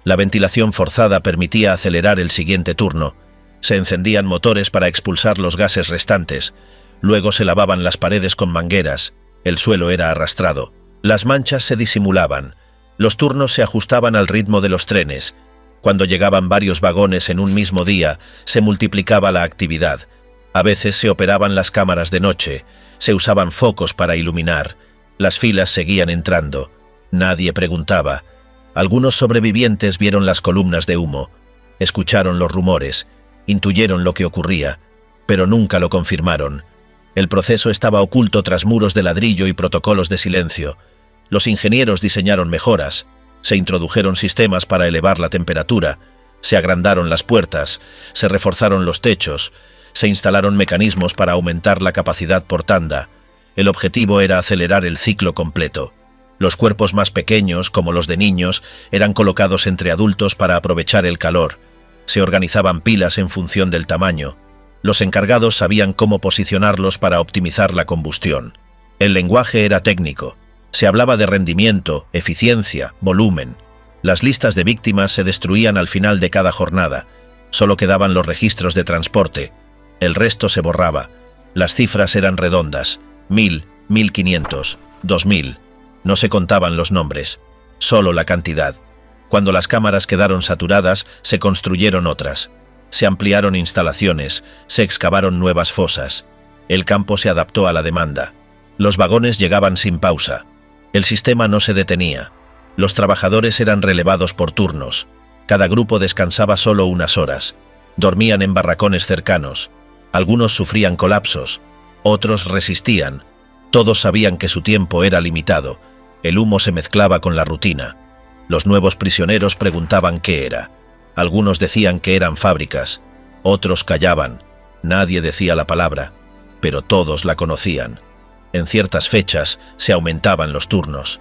La ventilación forzada permitía acelerar el siguiente turno. Se encendían motores para expulsar los gases restantes. Luego se lavaban las paredes con mangueras. El suelo era arrastrado. Las manchas se disimulaban. Los turnos se ajustaban al ritmo de los trenes. Cuando llegaban varios vagones en un mismo día, se multiplicaba la actividad. A veces se operaban las cámaras de noche. Se usaban focos para iluminar. Las filas seguían entrando. Nadie preguntaba. Algunos sobrevivientes vieron las columnas de humo. Escucharon los rumores. Intuyeron lo que ocurría, pero nunca lo confirmaron. El proceso estaba oculto tras muros de ladrillo y protocolos de silencio. Los ingenieros diseñaron mejoras, se introdujeron sistemas para elevar la temperatura, se agrandaron las puertas, se reforzaron los techos, se instalaron mecanismos para aumentar la capacidad por tanda. El objetivo era acelerar el ciclo completo. Los cuerpos más pequeños, como los de niños, eran colocados entre adultos para aprovechar el calor. Se organizaban pilas en función del tamaño. Los encargados sabían cómo posicionarlos para optimizar la combustión. El lenguaje era técnico. Se hablaba de rendimiento, eficiencia, volumen. Las listas de víctimas se destruían al final de cada jornada. Solo quedaban los registros de transporte. El resto se borraba. Las cifras eran redondas. 1000, 1500, 2000. No se contaban los nombres, solo la cantidad. Cuando las cámaras quedaron saturadas, se construyeron otras. Se ampliaron instalaciones, se excavaron nuevas fosas. El campo se adaptó a la demanda. Los vagones llegaban sin pausa. El sistema no se detenía. Los trabajadores eran relevados por turnos. Cada grupo descansaba solo unas horas. Dormían en barracones cercanos. Algunos sufrían colapsos, otros resistían. Todos sabían que su tiempo era limitado. El humo se mezclaba con la rutina. Los nuevos prisioneros preguntaban qué era. Algunos decían que eran fábricas. Otros callaban. Nadie decía la palabra, pero todos la conocían. En ciertas fechas se aumentaban los turnos.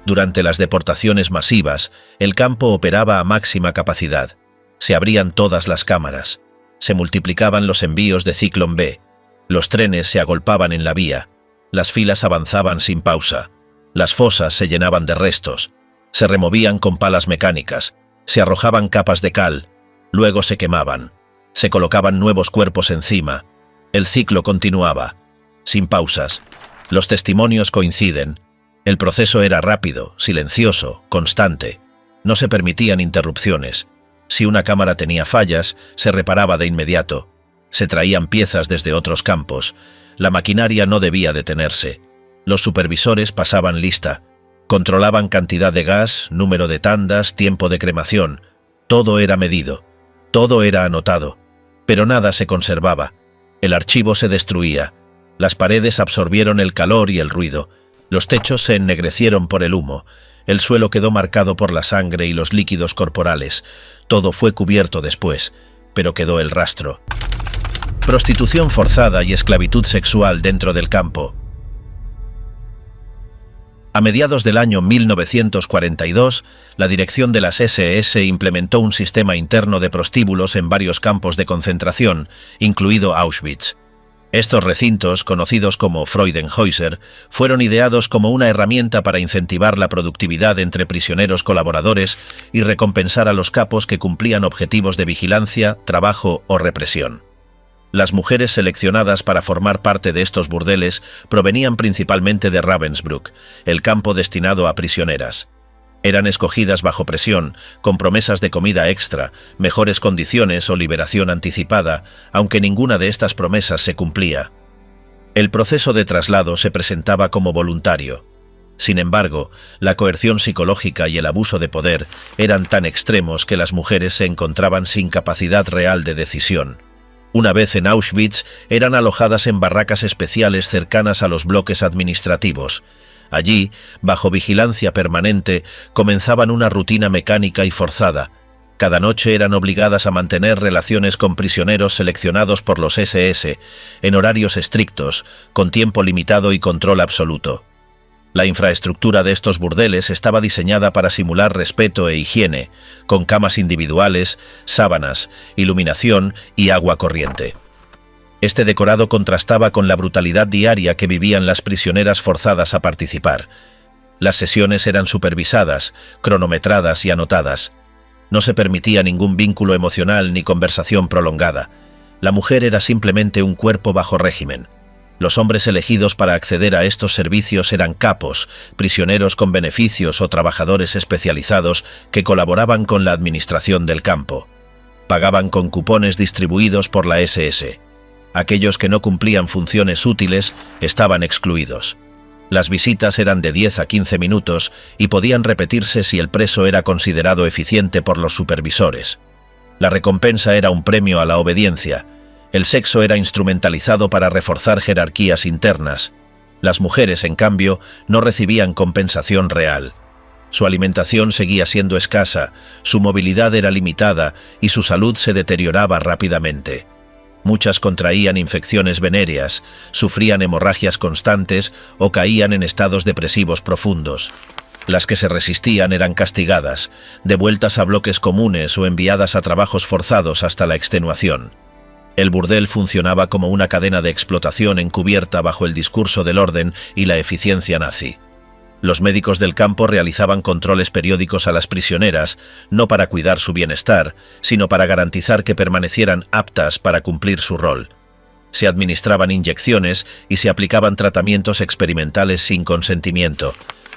Durante las deportaciones masivas, el campo operaba a máxima capacidad. Se abrían todas las cámaras. Se multiplicaban los envíos de Ciclón B. Los trenes se agolpaban en la vía. Las filas avanzaban sin pausa. Las fosas se llenaban de restos. Se removían con palas mecánicas. Se arrojaban capas de cal. Luego se quemaban. Se colocaban nuevos cuerpos encima. El ciclo continuaba, sin pausas. Los testimonios coinciden. El proceso era rápido, silencioso, constante. No se permitían interrupciones. Si una cámara tenía fallas, se reparaba de inmediato. Se traían piezas desde otros campos. La maquinaria no debía detenerse. Los supervisores pasaban lista. Controlaban cantidad de gas, número de tandas, tiempo de cremación. Todo era medido. Todo era anotado. Pero nada se conservaba. El archivo se destruía. Las paredes absorbieron el calor y el ruido. Los techos se ennegrecieron por el humo. El suelo quedó marcado por la sangre y los líquidos corporales. Todo fue cubierto después, pero quedó el rastro. Prostitución forzada y esclavitud sexual dentro del campo. A mediados del año 1942, la dirección de las SS implementó un sistema interno de prostíbulos en varios campos de concentración, incluido Auschwitz. Estos recintos, conocidos como Freudenhäuser, fueron ideados como una herramienta para incentivar la productividad entre prisioneros colaboradores y recompensar a los capos que cumplían objetivos de vigilancia, trabajo o represión. Las mujeres seleccionadas para formar parte de estos burdeles provenían principalmente de Ravensbrück, el campo destinado a prisioneras. Eran escogidas bajo presión, con promesas de comida extra, mejores condiciones o liberación anticipada, aunque ninguna de estas promesas se cumplía. El proceso de traslado se presentaba como voluntario. Sin embargo, la coerción psicológica y el abuso de poder eran tan extremos que las mujeres se encontraban sin capacidad real de decisión. Una vez en Auschwitz, eran alojadas en barracas especiales cercanas a los bloques administrativos. Allí, bajo vigilancia permanente, comenzaban una rutina mecánica y forzada. Cada noche eran obligadas a mantener relaciones con prisioneros seleccionados por los SS, en horarios estrictos, con tiempo limitado y control absoluto. La infraestructura de estos burdeles estaba diseñada para simular respeto e higiene, con camas individuales, sábanas, iluminación y agua corriente. Este decorado contrastaba con la brutalidad diaria que vivían las prisioneras forzadas a participar. Las sesiones eran supervisadas, cronometradas y anotadas. No se permitía ningún vínculo emocional ni conversación prolongada. La mujer era simplemente un cuerpo bajo régimen. Los hombres elegidos para acceder a estos servicios eran capos, prisioneros con beneficios o trabajadores especializados que colaboraban con la administración del campo. Pagaban con cupones distribuidos por la SS. Aquellos que no cumplían funciones útiles estaban excluidos. Las visitas eran de 10 a 15 minutos y podían repetirse si el preso era considerado eficiente por los supervisores. La recompensa era un premio a la obediencia. El sexo era instrumentalizado para reforzar jerarquías internas. Las mujeres, en cambio, no recibían compensación real. Su alimentación seguía siendo escasa, su movilidad era limitada y su salud se deterioraba rápidamente. Muchas contraían infecciones venéreas, sufrían hemorragias constantes o caían en estados depresivos profundos. Las que se resistían eran castigadas, devueltas a bloques comunes o enviadas a trabajos forzados hasta la extenuación. El burdel funcionaba como una cadena de explotación encubierta bajo el discurso del orden y la eficiencia nazi. Los médicos del campo realizaban controles periódicos a las prisioneras, no para cuidar su bienestar, sino para garantizar que permanecieran aptas para cumplir su rol. Se administraban inyecciones y se aplicaban tratamientos experimentales sin consentimiento.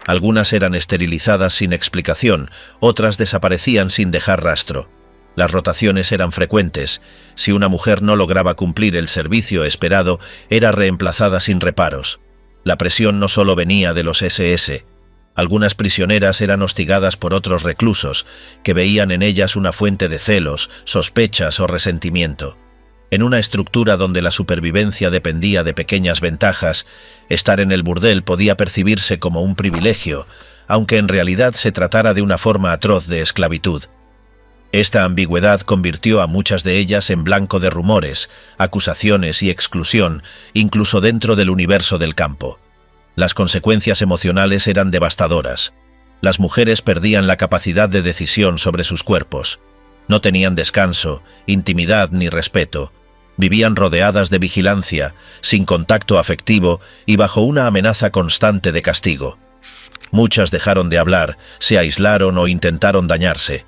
Algunas eran esterilizadas sin explicación, otras desaparecían sin dejar rastro. Las rotaciones eran frecuentes. Si una mujer no lograba cumplir el servicio esperado, era reemplazada sin reparos. La presión no solo venía de los SS. Algunas prisioneras eran hostigadas por otros reclusos, que veían en ellas una fuente de celos, sospechas o resentimiento. En una estructura donde la supervivencia dependía de pequeñas ventajas, estar en el burdel podía percibirse como un privilegio, aunque en realidad se tratara de una forma atroz de esclavitud. Esta ambigüedad convirtió a muchas de ellas en blanco de rumores, acusaciones y exclusión, incluso dentro del universo del campo. Las consecuencias emocionales eran devastadoras. Las mujeres perdían la capacidad de decisión sobre sus cuerpos. No tenían descanso, intimidad ni respeto. Vivían rodeadas de vigilancia, sin contacto afectivo y bajo una amenaza constante de castigo. Muchas dejaron de hablar, se aislaron o intentaron dañarse.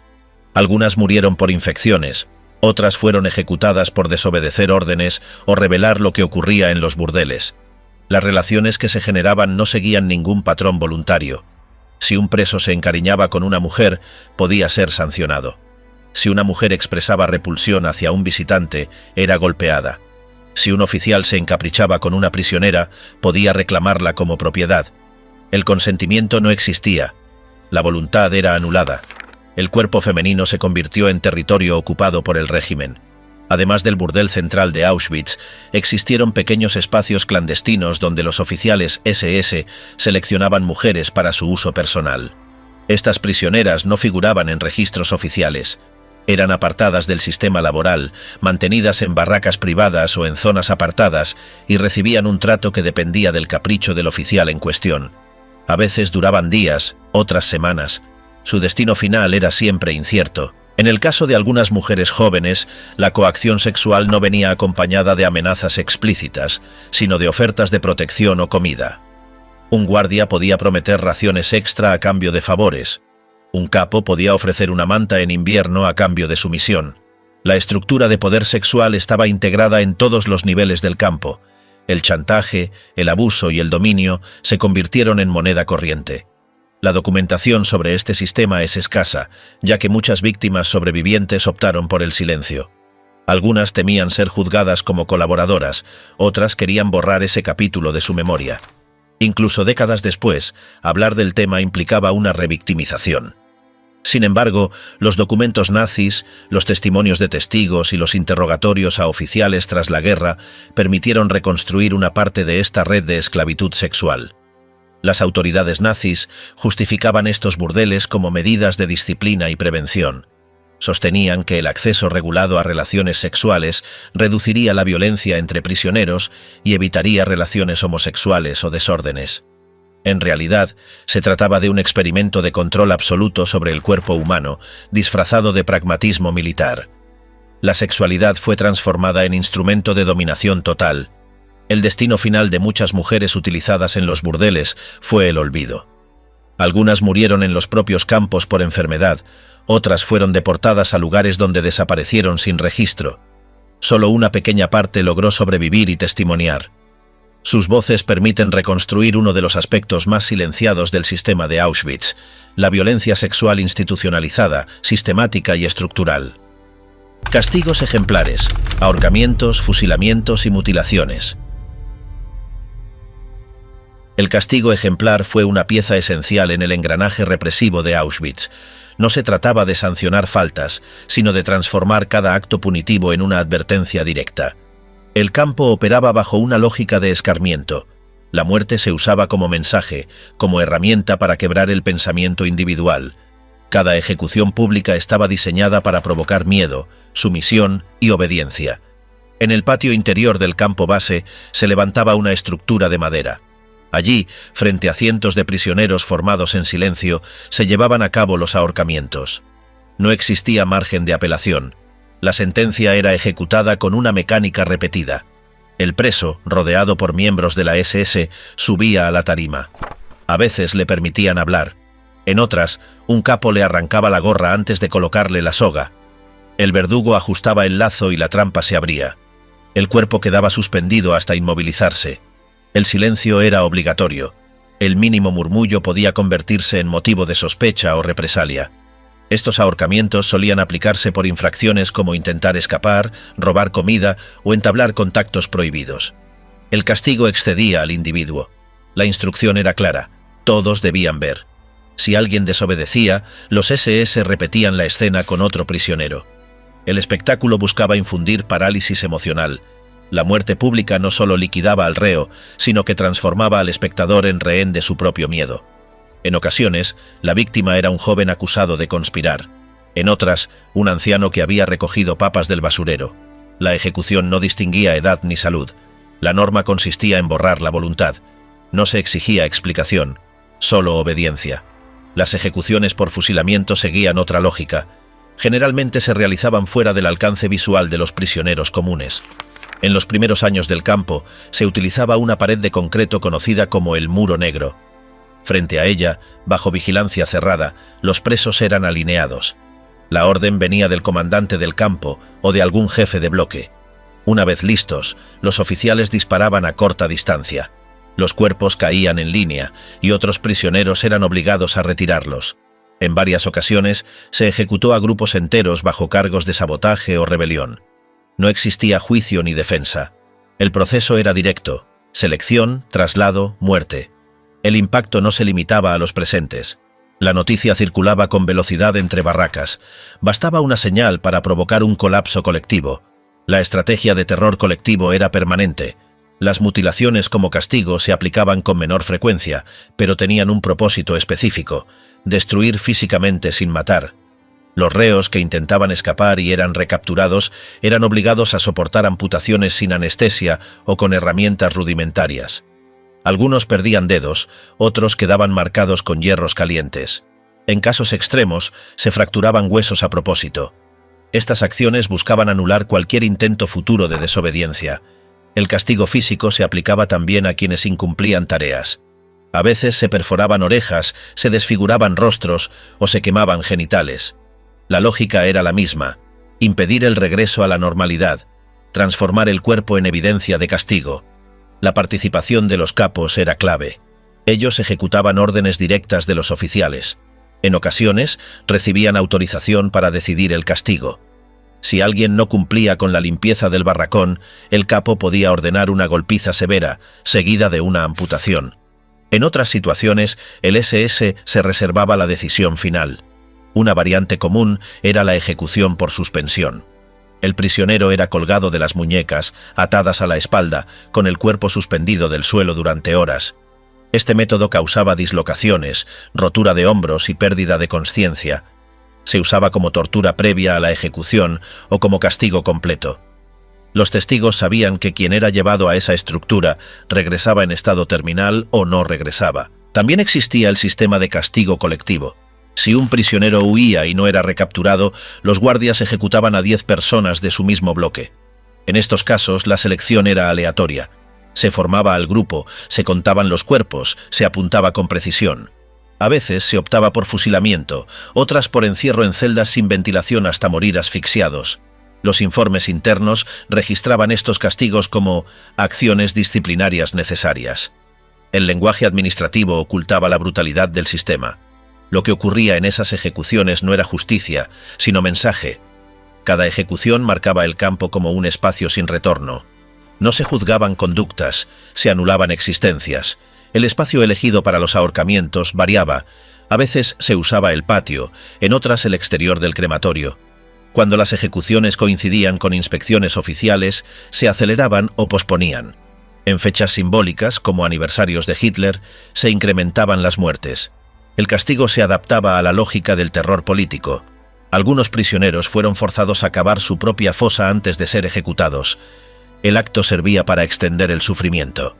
Algunas murieron por infecciones, otras fueron ejecutadas por desobedecer órdenes o revelar lo que ocurría en los burdeles. Las relaciones que se generaban no seguían ningún patrón voluntario. Si un preso se encariñaba con una mujer, podía ser sancionado. Si una mujer expresaba repulsión hacia un visitante, era golpeada. Si un oficial se encaprichaba con una prisionera, podía reclamarla como propiedad. El consentimiento no existía. La voluntad era anulada. El cuerpo femenino se convirtió en territorio ocupado por el régimen. Además del burdel central de Auschwitz, existieron pequeños espacios clandestinos donde los oficiales SS seleccionaban mujeres para su uso personal. Estas prisioneras no figuraban en registros oficiales. Eran apartadas del sistema laboral, mantenidas en barracas privadas o en zonas apartadas y recibían un trato que dependía del capricho del oficial en cuestión. A veces duraban días, otras semanas. Su destino final era siempre incierto. En el caso de algunas mujeres jóvenes, la coacción sexual no venía acompañada de amenazas explícitas, sino de ofertas de protección o comida. Un guardia podía prometer raciones extra a cambio de favores. Un capo podía ofrecer una manta en invierno a cambio de sumisión. La estructura de poder sexual estaba integrada en todos los niveles del campo. El chantaje, el abuso y el dominio se convirtieron en moneda corriente. La documentación sobre este sistema es escasa, ya que muchas víctimas sobrevivientes optaron por el silencio. Algunas temían ser juzgadas como colaboradoras, otras querían borrar ese capítulo de su memoria. Incluso décadas después, hablar del tema implicaba una revictimización. Sin embargo, los documentos nazis, los testimonios de testigos y los interrogatorios a oficiales tras la guerra permitieron reconstruir una parte de esta red de esclavitud sexual. Las autoridades nazis justificaban estos burdeles como medidas de disciplina y prevención. Sostenían que el acceso regulado a relaciones sexuales reduciría la violencia entre prisioneros y evitaría relaciones homosexuales o desórdenes. En realidad, se trataba de un experimento de control absoluto sobre el cuerpo humano, disfrazado de pragmatismo militar. La sexualidad fue transformada en instrumento de dominación total. El destino final de muchas mujeres utilizadas en los burdeles fue el olvido. Algunas murieron en los propios campos por enfermedad, otras fueron deportadas a lugares donde desaparecieron sin registro. Solo una pequeña parte logró sobrevivir y testimoniar. Sus voces permiten reconstruir uno de los aspectos más silenciados del sistema de Auschwitz, la violencia sexual institucionalizada, sistemática y estructural. Castigos ejemplares, ahorcamientos, fusilamientos y mutilaciones. El castigo ejemplar fue una pieza esencial en el engranaje represivo de Auschwitz. No se trataba de sancionar faltas, sino de transformar cada acto punitivo en una advertencia directa. El campo operaba bajo una lógica de escarmiento. La muerte se usaba como mensaje, como herramienta para quebrar el pensamiento individual. Cada ejecución pública estaba diseñada para provocar miedo, sumisión y obediencia. En el patio interior del campo base se levantaba una estructura de madera. Allí, frente a cientos de prisioneros formados en silencio, se llevaban a cabo los ahorcamientos. No existía margen de apelación. La sentencia era ejecutada con una mecánica repetida. El preso, rodeado por miembros de la SS, subía a la tarima. A veces le permitían hablar. En otras, un capo le arrancaba la gorra antes de colocarle la soga. El verdugo ajustaba el lazo y la trampa se abría. El cuerpo quedaba suspendido hasta inmovilizarse. El silencio era obligatorio. El mínimo murmullo podía convertirse en motivo de sospecha o represalia. Estos ahorcamientos solían aplicarse por infracciones como intentar escapar, robar comida o entablar contactos prohibidos. El castigo excedía al individuo. La instrucción era clara: todos debían ver. Si alguien desobedecía, los SS repetían la escena con otro prisionero. El espectáculo buscaba infundir parálisis emocional. La muerte pública no solo liquidaba al reo, sino que transformaba al espectador en rehén de su propio miedo. En ocasiones, la víctima era un joven acusado de conspirar. En otras, un anciano que había recogido papas del basurero. La ejecución no distinguía edad ni salud. La norma consistía en borrar la voluntad. No se exigía explicación, solo obediencia. Las ejecuciones por fusilamiento seguían otra lógica. Generalmente se realizaban fuera del alcance visual de los prisioneros comunes. En los primeros años del campo, se utilizaba una pared de concreto conocida como el muro negro. Frente a ella, bajo vigilancia cerrada, los presos eran alineados. La orden venía del comandante del campo o de algún jefe de bloque. Una vez listos, los oficiales disparaban a corta distancia. Los cuerpos caían en línea y otros prisioneros eran obligados a retirarlos. En varias ocasiones se ejecutó a grupos enteros bajo cargos de sabotaje o rebelión. No existía juicio ni defensa. El proceso era directo: selección, traslado, muerte. El impacto no se limitaba a los presentes. La noticia circulaba con velocidad entre barracas. Bastaba una señal para provocar un colapso colectivo. La estrategia de terror colectivo era permanente. Las mutilaciones como castigo se aplicaban con menor frecuencia, pero tenían un propósito específico: destruir físicamente sin matar. Los reos que intentaban escapar y eran recapturados eran obligados a soportar amputaciones sin anestesia o con herramientas rudimentarias. Algunos perdían dedos, otros quedaban marcados con hierros calientes. En casos extremos, se fracturaban huesos a propósito. Estas acciones buscaban anular cualquier intento futuro de desobediencia. El castigo físico se aplicaba también a quienes incumplían tareas. A veces se perforaban orejas, se desfiguraban rostros o se quemaban genitales. La lógica era la misma: impedir el regreso a la normalidad, transformar el cuerpo en evidencia de castigo. La participación de los capos era clave. Ellos ejecutaban órdenes directas de los oficiales. En ocasiones, recibían autorización para decidir el castigo. Si alguien no cumplía con la limpieza del barracón, el capo podía ordenar una golpiza severa, seguida de una amputación. En otras situaciones, el SS se reservaba la decisión final. Una variante común era la ejecución por suspensión. El prisionero era colgado de las muñecas, atadas a la espalda, con el cuerpo suspendido del suelo durante horas. Este método causaba dislocaciones, rotura de hombros y pérdida de consciencia. Se usaba como tortura previa a la ejecución o como castigo completo. Los testigos sabían que quien era llevado a esa estructura regresaba en estado terminal o no regresaba. También existía el sistema de castigo colectivo. Si un prisionero huía y no era recapturado, los guardias ejecutaban a 10 personas de su mismo bloque. En estos casos, la selección era aleatoria. Se formaba al grupo, se contaban los cuerpos, se apuntaba con precisión. A veces se optaba por fusilamiento, otras por encierro en celdas sin ventilación hasta morir asfixiados. Los informes internos registraban estos castigos como acciones disciplinarias necesarias. El lenguaje administrativo ocultaba la brutalidad del sistema. Lo que ocurría en esas ejecuciones no era justicia, sino mensaje. Cada ejecución marcaba el campo como un espacio sin retorno. No se juzgaban conductas, se anulaban existencias. El espacio elegido para los ahorcamientos variaba. A veces se usaba el patio, en otras el exterior del crematorio. Cuando las ejecuciones coincidían con inspecciones oficiales, se aceleraban o posponían. En fechas simbólicas, como aniversarios de Hitler, se incrementaban las muertes. El castigo se adaptaba a la lógica del terror político. Algunos prisioneros fueron forzados a cavar su propia fosa antes de ser ejecutados. El acto servía para extender el sufrimiento.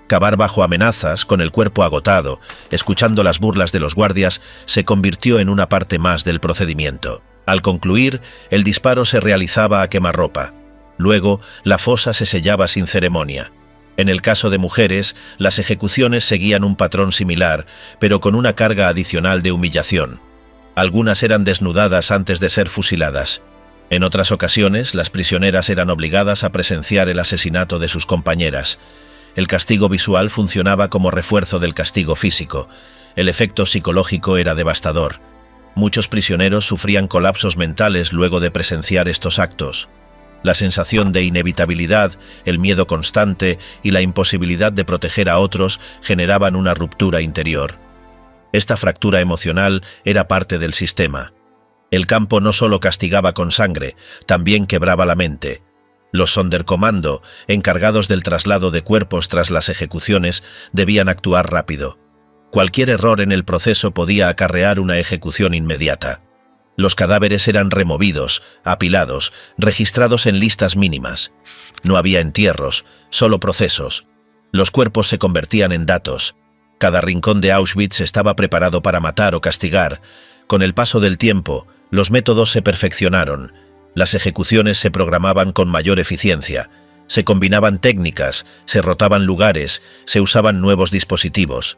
Cavar bajo amenazas, con el cuerpo agotado, escuchando las burlas de los guardias, se convirtió en una parte más del procedimiento. Al concluir, el disparo se realizaba a quemarropa. Luego, la fosa se sellaba sin ceremonia. En el caso de mujeres, las ejecuciones seguían un patrón similar, pero con una carga adicional de humillación. Algunas eran desnudadas antes de ser fusiladas. En otras ocasiones, las prisioneras eran obligadas a presenciar el asesinato de sus compañeras. El castigo visual funcionaba como refuerzo del castigo físico. El efecto psicológico era devastador. Muchos prisioneros sufrían colapsos mentales luego de presenciar estos actos. La sensación de inevitabilidad, el miedo constante y la imposibilidad de proteger a otros generaban una ruptura interior. Esta fractura emocional era parte del sistema. El campo no solo castigaba con sangre, también quebraba la mente. Los Sonderkommando, encargados del traslado de cuerpos tras las ejecuciones, debían actuar rápido. Cualquier error en el proceso podía acarrear una ejecución inmediata. Los cadáveres eran removidos, apilados, registrados en listas mínimas. No había entierros, solo procesos. Los cuerpos se convertían en datos. Cada rincón de Auschwitz estaba preparado para matar o castigar. Con el paso del tiempo, los métodos se perfeccionaron. Las ejecuciones se programaban con mayor eficiencia. Se combinaban técnicas, se rotaban lugares, se usaban nuevos dispositivos.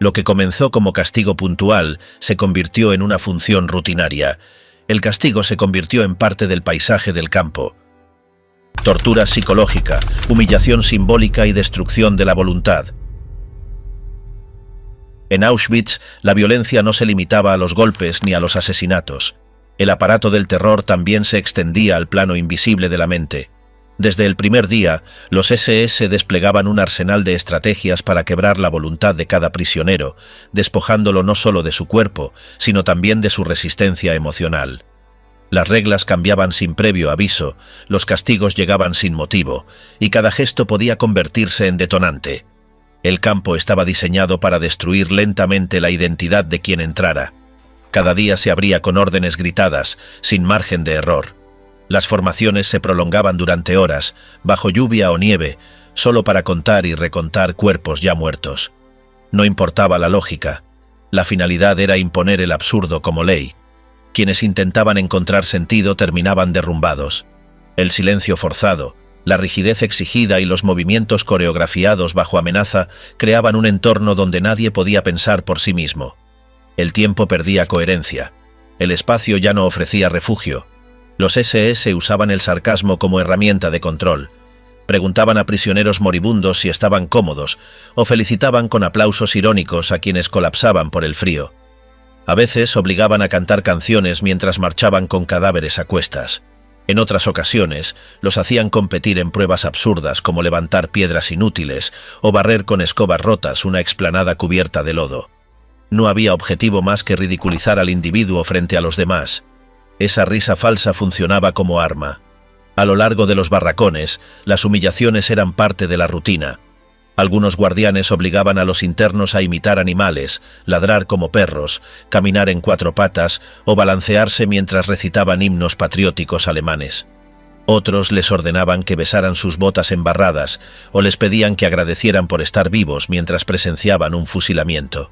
Lo que comenzó como castigo puntual se convirtió en una función rutinaria. El castigo se convirtió en parte del paisaje del campo. Tortura psicológica, humillación simbólica y destrucción de la voluntad. En Auschwitz, la violencia no se limitaba a los golpes ni a los asesinatos. El aparato del terror también se extendía al plano invisible de la mente. Desde el primer día, los SS desplegaban un arsenal de estrategias para quebrar la voluntad de cada prisionero, despojándolo no solo de su cuerpo, sino también de su resistencia emocional. Las reglas cambiaban sin previo aviso, los castigos llegaban sin motivo, y cada gesto podía convertirse en detonante. El campo estaba diseñado para destruir lentamente la identidad de quien entrara. Cada día se abría con órdenes gritadas, sin margen de error. Las formaciones se prolongaban durante horas, bajo lluvia o nieve, solo para contar y recontar cuerpos ya muertos. No importaba la lógica. La finalidad era imponer el absurdo como ley. Quienes intentaban encontrar sentido terminaban derrumbados. El silencio forzado, la rigidez exigida y los movimientos coreografiados bajo amenaza creaban un entorno donde nadie podía pensar por sí mismo. El tiempo perdía coherencia. El espacio ya no ofrecía refugio. Los SS usaban el sarcasmo como herramienta de control. Preguntaban a prisioneros moribundos si estaban cómodos o felicitaban con aplausos irónicos a quienes colapsaban por el frío. A veces obligaban a cantar canciones mientras marchaban con cadáveres a cuestas. En otras ocasiones, los hacían competir en pruebas absurdas como levantar piedras inútiles o barrer con escobas rotas una explanada cubierta de lodo. No había objetivo más que ridiculizar al individuo frente a los demás. Esa risa falsa funcionaba como arma. A lo largo de los barracones, las humillaciones eran parte de la rutina. Algunos guardianes obligaban a los internos a imitar animales, ladrar como perros, caminar en cuatro patas o balancearse mientras recitaban himnos patrióticos alemanes. Otros les ordenaban que besaran sus botas embarradas o les pedían que agradecieran por estar vivos mientras presenciaban un fusilamiento.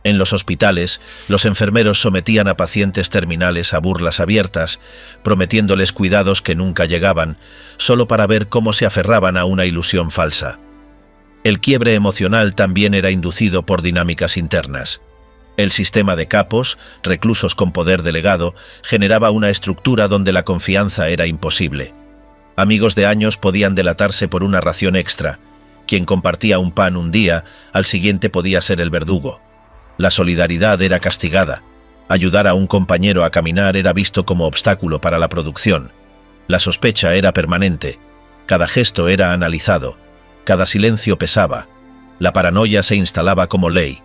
En los hospitales, los enfermeros sometían a pacientes terminales a burlas abiertas, prometiéndoles cuidados que nunca llegaban, solo para ver cómo se aferraban a una ilusión falsa. El quiebre emocional también era inducido por dinámicas internas. El sistema de capos, reclusos con poder delegado, generaba una estructura donde la confianza era imposible. Amigos de años podían delatarse por una ración extra. Quien compartía un pan un día, al siguiente podía ser el verdugo. La solidaridad era castigada. Ayudar a un compañero a caminar era visto como obstáculo para la producción. La sospecha era permanente. Cada gesto era analizado. Cada silencio pesaba. La paranoia se instalaba como ley.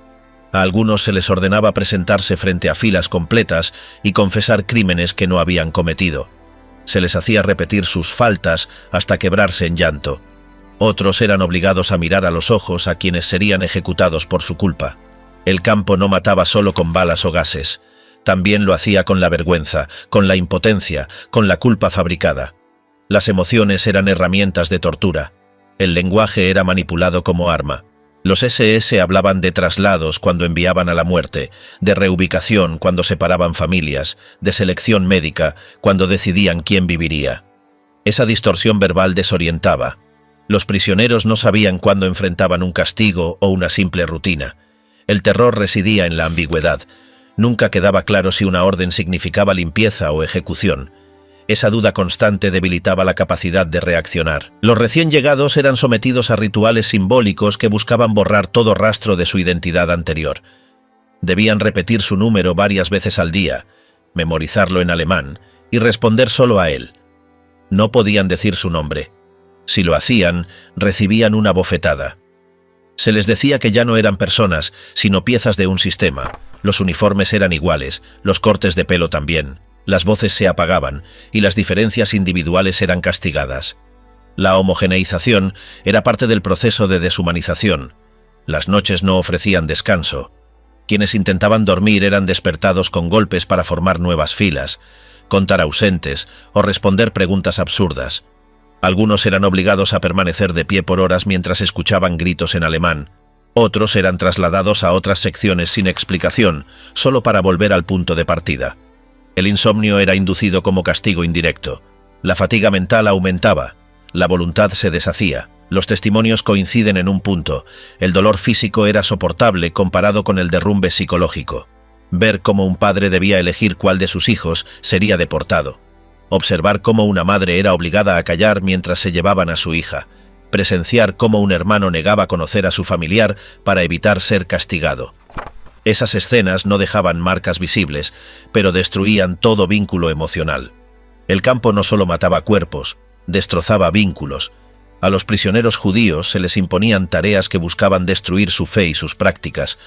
A algunos se les ordenaba presentarse frente a filas completas y confesar crímenes que no habían cometido. Se les hacía repetir sus faltas hasta quebrarse en llanto. Otros eran obligados a mirar a los ojos a quienes serían ejecutados por su culpa. El campo no mataba solo con balas o gases. También lo hacía con la vergüenza, con la impotencia, con la culpa fabricada. Las emociones eran herramientas de tortura. El lenguaje era manipulado como arma. Los SS hablaban de traslados cuando enviaban a la muerte, de reubicación cuando separaban familias, de selección médica cuando decidían quién viviría. Esa distorsión verbal desorientaba. Los prisioneros no sabían cuándo enfrentaban un castigo o una simple rutina. El terror residía en la ambigüedad. Nunca quedaba claro si una orden significaba limpieza o ejecución. Esa duda constante debilitaba la capacidad de reaccionar. Los recién llegados eran sometidos a rituales simbólicos que buscaban borrar todo rastro de su identidad anterior. Debían repetir su número varias veces al día, memorizarlo en alemán y responder solo a él. No podían decir su nombre. Si lo hacían, recibían una bofetada. Se les decía que ya no eran personas, sino piezas de un sistema. Los uniformes eran iguales, los cortes de pelo también. Las voces se apagaban y las diferencias individuales eran castigadas. La homogeneización era parte del proceso de deshumanización. Las noches no ofrecían descanso. Quienes intentaban dormir eran despertados con golpes para formar nuevas filas, contar ausentes o responder preguntas absurdas. Algunos eran obligados a permanecer de pie por horas mientras escuchaban gritos en alemán. Otros eran trasladados a otras secciones sin explicación, solo para volver al punto de partida. El insomnio era inducido como castigo indirecto. La fatiga mental aumentaba. La voluntad se deshacía. Los testimonios coinciden en un punto. El dolor físico era soportable comparado con el derrumbe psicológico. Ver cómo un padre debía elegir cuál de sus hijos sería deportado. Observar cómo una madre era obligada a callar mientras se llevaban a su hija. Presenciar cómo un hermano negaba conocer a su familiar para evitar ser castigado. Esas escenas no dejaban marcas visibles, pero destruían todo vínculo emocional. El campo no solo mataba cuerpos, destrozaba vínculos. A los prisioneros judíos se les imponían tareas que buscaban destruir su fe y sus prácticas.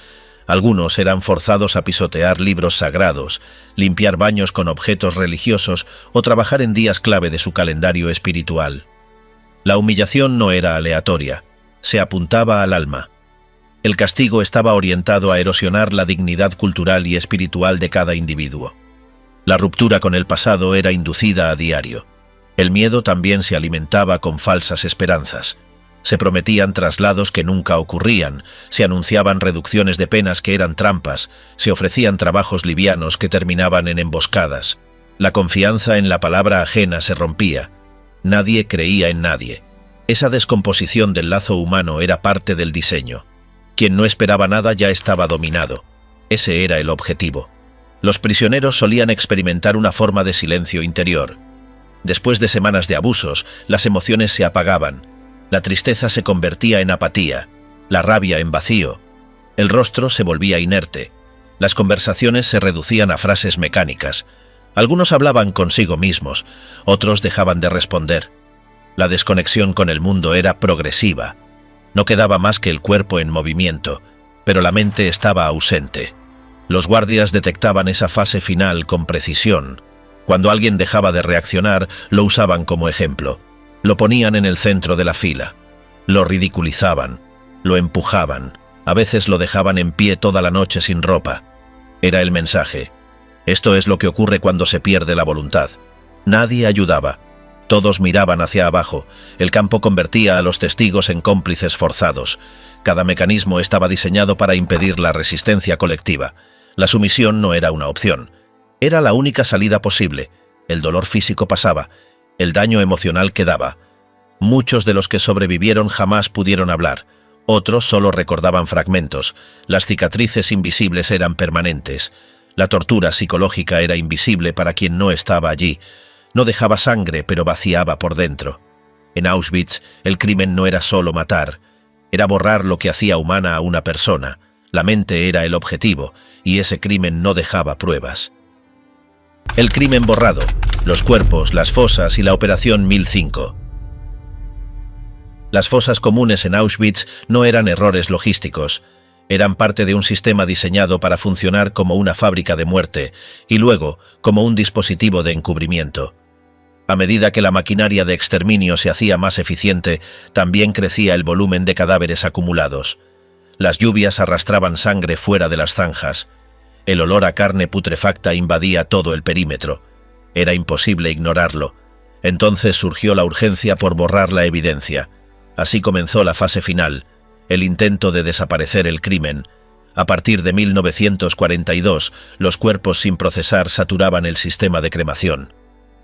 Algunos eran forzados a pisotear libros sagrados, limpiar baños con objetos religiosos o trabajar en días clave de su calendario espiritual. La humillación no era aleatoria, se apuntaba al alma. El castigo estaba orientado a erosionar la dignidad cultural y espiritual de cada individuo. La ruptura con el pasado era inducida a diario. El miedo también se alimentaba con falsas esperanzas. Se prometían traslados que nunca ocurrían, se anunciaban reducciones de penas que eran trampas, se ofrecían trabajos livianos que terminaban en emboscadas. La confianza en la palabra ajena se rompía. Nadie creía en nadie. Esa descomposición del lazo humano era parte del diseño. Quien no esperaba nada ya estaba dominado. Ese era el objetivo. Los prisioneros solían experimentar una forma de silencio interior. Después de semanas de abusos, las emociones se apagaban. La tristeza se convertía en apatía, la rabia en vacío. El rostro se volvía inerte. Las conversaciones se reducían a frases mecánicas. Algunos hablaban consigo mismos, otros dejaban de responder. La desconexión con el mundo era progresiva. No quedaba más que el cuerpo en movimiento, pero la mente estaba ausente. Los guardias detectaban esa fase final con precisión. Cuando alguien dejaba de reaccionar, lo usaban como ejemplo. Lo ponían en el centro de la fila. Lo ridiculizaban, lo empujaban, a veces lo dejaban en pie toda la noche sin ropa. Era el mensaje. Esto es lo que ocurre cuando se pierde la voluntad. Nadie ayudaba. Todos miraban hacia abajo. El campo convertía a los testigos en cómplices forzados. Cada mecanismo estaba diseñado para impedir la resistencia colectiva. La sumisión no era una opción. Era la única salida posible. El dolor físico pasaba. El daño emocional quedaba. Muchos de los que sobrevivieron jamás pudieron hablar. Otros solo recordaban fragmentos. Las cicatrices invisibles eran permanentes. La tortura psicológica era invisible para quien no estaba allí. No dejaba sangre, pero vaciaba por dentro. En Auschwitz, el crimen no era solo matar. Era borrar lo que hacía humana a una persona. La mente era el objetivo, y ese crimen no dejaba pruebas. El crimen borrado, los cuerpos, las fosas y la Operación 1005. Las fosas comunes en Auschwitz no eran errores logísticos. Eran parte de un sistema diseñado para funcionar como una fábrica de muerte y luego como un dispositivo de encubrimiento. A medida que la maquinaria de exterminio se hacía más eficiente, también crecía el volumen de cadáveres acumulados. Las lluvias arrastraban sangre fuera de las zanjas. El olor a carne putrefacta invadía todo el perímetro. Era imposible ignorarlo. Entonces surgió la urgencia por borrar la evidencia. Así comenzó la fase final, el intento de desaparecer el crimen. A partir de 1942, los cuerpos sin procesar saturaban el sistema de cremación.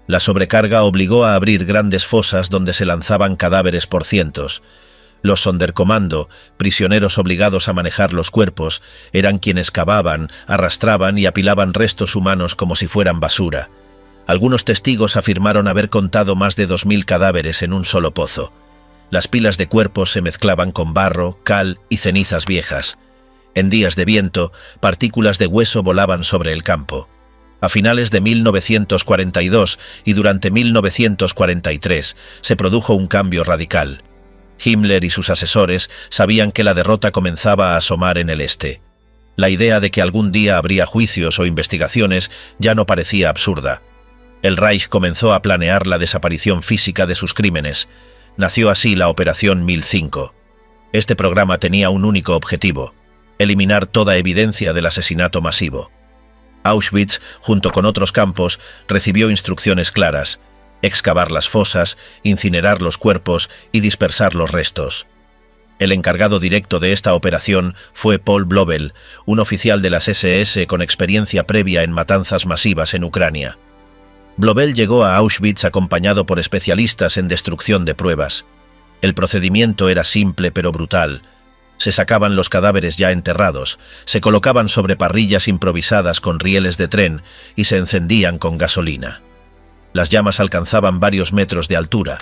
La sobrecarga obligó a abrir grandes fosas donde se lanzaban cadáveres por cientos. Los Sonderkommando, prisioneros obligados a manejar los cuerpos, eran quienes cavaban, arrastraban y apilaban restos humanos como si fueran basura. Algunos testigos afirmaron haber contado más de 2000 cadáveres en un solo pozo. Las pilas de cuerpos se mezclaban con barro, cal y cenizas viejas. En días de viento, partículas de hueso volaban sobre el campo. A finales de 1942 y durante 1943 se produjo un cambio radical. Himmler y sus asesores sabían que la derrota comenzaba a asomar en el este. La idea de que algún día habría juicios o investigaciones ya no parecía absurda. El Reich comenzó a planear la desaparición física de sus crímenes. Nació así la Operación 1005. Este programa tenía un único objetivo: eliminar toda evidencia del asesinato masivo. Auschwitz, junto con otros campos, recibió instrucciones claras: excavar las fosas, incinerar los cuerpos y dispersar los restos. El encargado directo de esta operación fue Paul Blobel, un oficial de las SS con experiencia previa en matanzas masivas en Ucrania. Blobel llegó a Auschwitz acompañado por especialistas en destrucción de pruebas. El procedimiento era simple pero brutal. Se sacaban los cadáveres ya enterrados, se colocaban sobre parrillas improvisadas con rieles de tren y se encendían con gasolina. Las llamas alcanzaban varios metros de altura.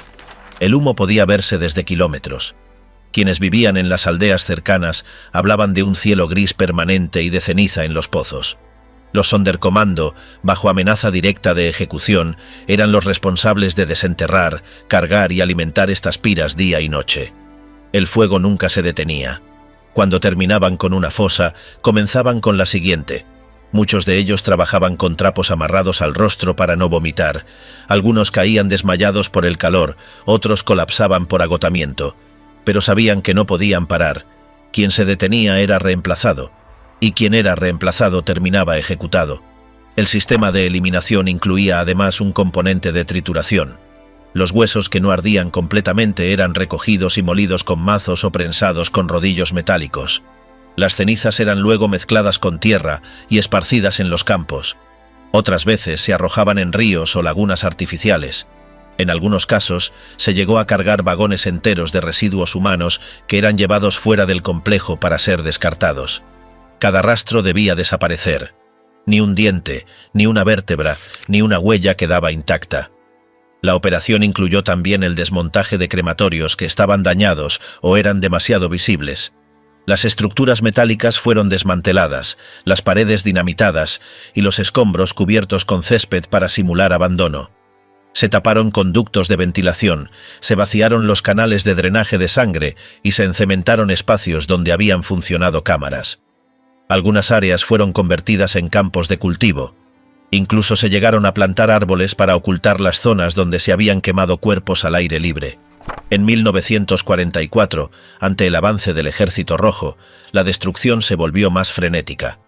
El humo podía verse desde kilómetros. Quienes vivían en las aldeas cercanas hablaban de un cielo gris permanente y de ceniza en los pozos. Los Sonderkommando, bajo amenaza directa de ejecución, eran los responsables de desenterrar, cargar y alimentar estas piras día y noche. El fuego nunca se detenía. Cuando terminaban con una fosa, comenzaban con la siguiente. Muchos de ellos trabajaban con trapos amarrados al rostro para no vomitar. Algunos caían desmayados por el calor, otros colapsaban por agotamiento. Pero sabían que no podían parar. Quien se detenía era reemplazado, y quien era reemplazado terminaba ejecutado. El sistema de eliminación incluía además un componente de trituración. Los huesos que no ardían completamente eran recogidos y molidos con mazos o prensados con rodillos metálicos. Las cenizas eran luego mezcladas con tierra y esparcidas en los campos. Otras veces se arrojaban en ríos o lagunas artificiales. En algunos casos se llegó a cargar vagones enteros de residuos humanos que eran llevados fuera del complejo para ser descartados. Cada rastro debía desaparecer. Ni un diente, ni una vértebra, ni una huella quedaba intacta. La operación incluyó también el desmontaje de crematorios que estaban dañados o eran demasiado visibles. Las estructuras metálicas fueron desmanteladas, las paredes dinamitadas y los escombros cubiertos con césped para simular abandono. Se taparon conductos de ventilación, se vaciaron los canales de drenaje de sangre y se encementaron espacios donde habían funcionado cámaras. Algunas áreas fueron convertidas en campos de cultivo. Incluso se llegaron a plantar árboles para ocultar las zonas donde se habían quemado cuerpos al aire libre. En 1944, ante el avance del Ejército Rojo, la destrucción se volvió más frenética.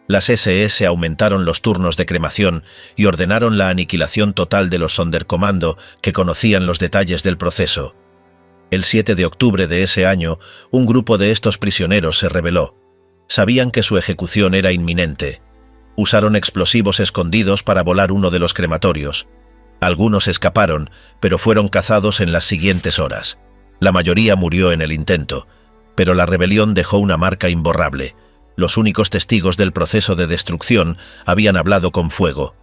Las SS aumentaron los turnos de cremación y ordenaron la aniquilación total de los Sonderkommando que conocían los detalles del proceso. El 7 de octubre de ese año, un grupo de estos prisioneros se rebeló. Sabían que su ejecución era inminente. Usaron explosivos escondidos para volar uno de los crematorios. Algunos escaparon, pero fueron cazados en las siguientes horas. La mayoría murió en el intento, pero la rebelión dejó una marca imborrable. Los únicos testigos del proceso de destrucción habían hablado con fuego.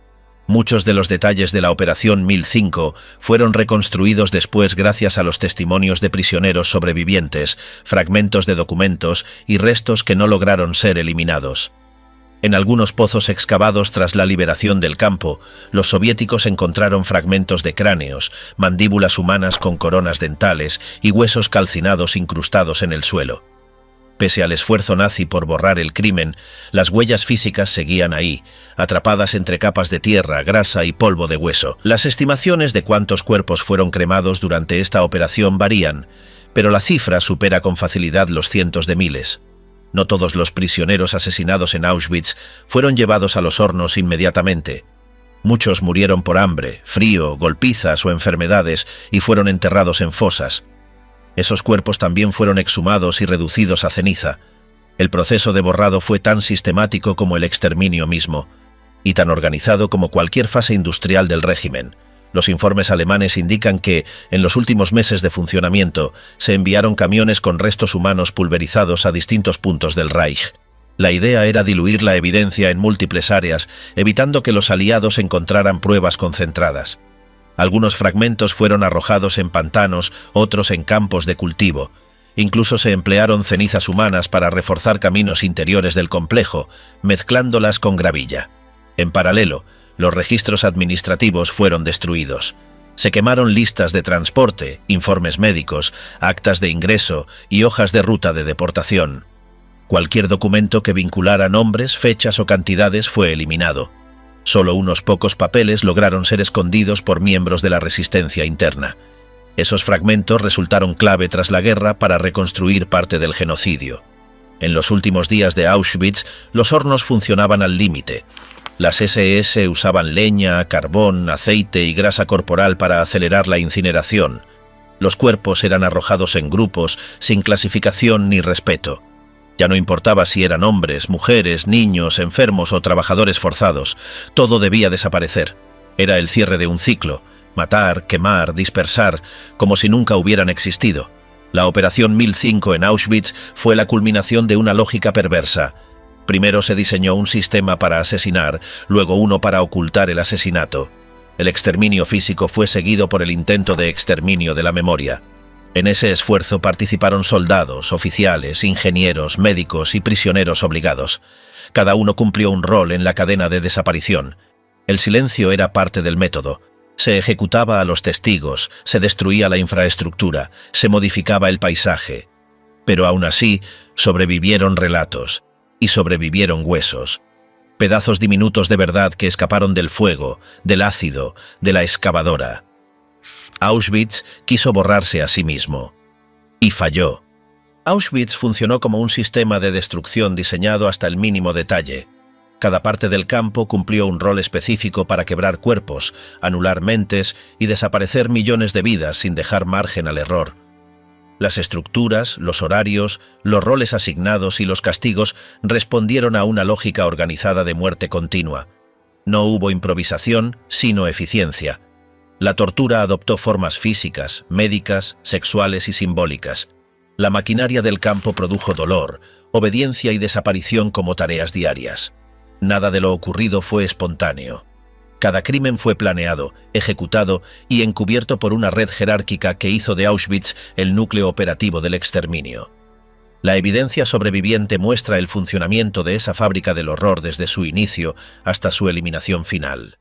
Muchos de los detalles de la Operación 1005 fueron reconstruidos después gracias a los testimonios de prisioneros sobrevivientes, fragmentos de documentos y restos que no lograron ser eliminados. En algunos pozos excavados tras la liberación del campo, los soviéticos encontraron fragmentos de cráneos, mandíbulas humanas con coronas dentales y huesos calcinados incrustados en el suelo. Pese al esfuerzo nazi por borrar el crimen, las huellas físicas seguían ahí, atrapadas entre capas de tierra, grasa y polvo de hueso. Las estimaciones de cuántos cuerpos fueron cremados durante esta operación varían, pero la cifra supera con facilidad los cientos de miles. No todos los prisioneros asesinados en Auschwitz fueron llevados a los hornos inmediatamente. Muchos murieron por hambre, frío, golpizas o enfermedades y fueron enterrados en fosas. Esos cuerpos también fueron exhumados y reducidos a ceniza. El proceso de borrado fue tan sistemático como el exterminio mismo, y tan organizado como cualquier fase industrial del régimen. Los informes alemanes indican que, en los últimos meses de funcionamiento, se enviaron camiones con restos humanos pulverizados a distintos puntos del Reich. La idea era diluir la evidencia en múltiples áreas, evitando que los aliados encontraran pruebas concentradas. Algunos fragmentos fueron arrojados en pantanos, otros en campos de cultivo. Incluso se emplearon cenizas humanas para reforzar caminos interiores del complejo, mezclándolas con gravilla. En paralelo, los registros administrativos fueron destruidos. Se quemaron listas de transporte, informes médicos, actas de ingreso y hojas de ruta de deportación. Cualquier documento que vinculara nombres, fechas o cantidades fue eliminado. Solo unos pocos papeles lograron ser escondidos por miembros de la resistencia interna. Esos fragmentos resultaron clave tras la guerra para reconstruir parte del genocidio. En los últimos días de Auschwitz, los hornos funcionaban al límite. Las SS usaban leña, carbón, aceite y grasa corporal para acelerar la incineración. Los cuerpos eran arrojados en grupos, sin clasificación ni respeto. Ya no importaba si eran hombres, mujeres, niños, enfermos o trabajadores forzados, todo debía desaparecer. Era el cierre de un ciclo, matar, quemar, dispersar, como si nunca hubieran existido. La Operación 1005 en Auschwitz fue la culminación de una lógica perversa. Primero se diseñó un sistema para asesinar, luego uno para ocultar el asesinato. El exterminio físico fue seguido por el intento de exterminio de la memoria. En ese esfuerzo participaron soldados, oficiales, ingenieros, médicos y prisioneros obligados. Cada uno cumplió un rol en la cadena de desaparición. El silencio era parte del método. Se ejecutaba a los testigos, se destruía la infraestructura, se modificaba el paisaje. Pero aún así, sobrevivieron relatos, y sobrevivieron huesos. Pedazos diminutos de verdad que escaparon del fuego, del ácido, de la excavadora. Auschwitz quiso borrarse a sí mismo. Y falló. Auschwitz funcionó como un sistema de destrucción diseñado hasta el mínimo detalle. Cada parte del campo cumplió un rol específico para quebrar cuerpos, anular mentes y desaparecer millones de vidas sin dejar margen al error. Las estructuras, los horarios, los roles asignados y los castigos respondieron a una lógica organizada de muerte continua. No hubo improvisación, sino eficiencia. La tortura adoptó formas físicas, médicas, sexuales y simbólicas. La maquinaria del campo produjo dolor, obediencia y desaparición como tareas diarias. Nada de lo ocurrido fue espontáneo. Cada crimen fue planeado, ejecutado y encubierto por una red jerárquica que hizo de Auschwitz el núcleo operativo del exterminio. La evidencia sobreviviente muestra el funcionamiento de esa fábrica del horror desde su inicio hasta su eliminación final.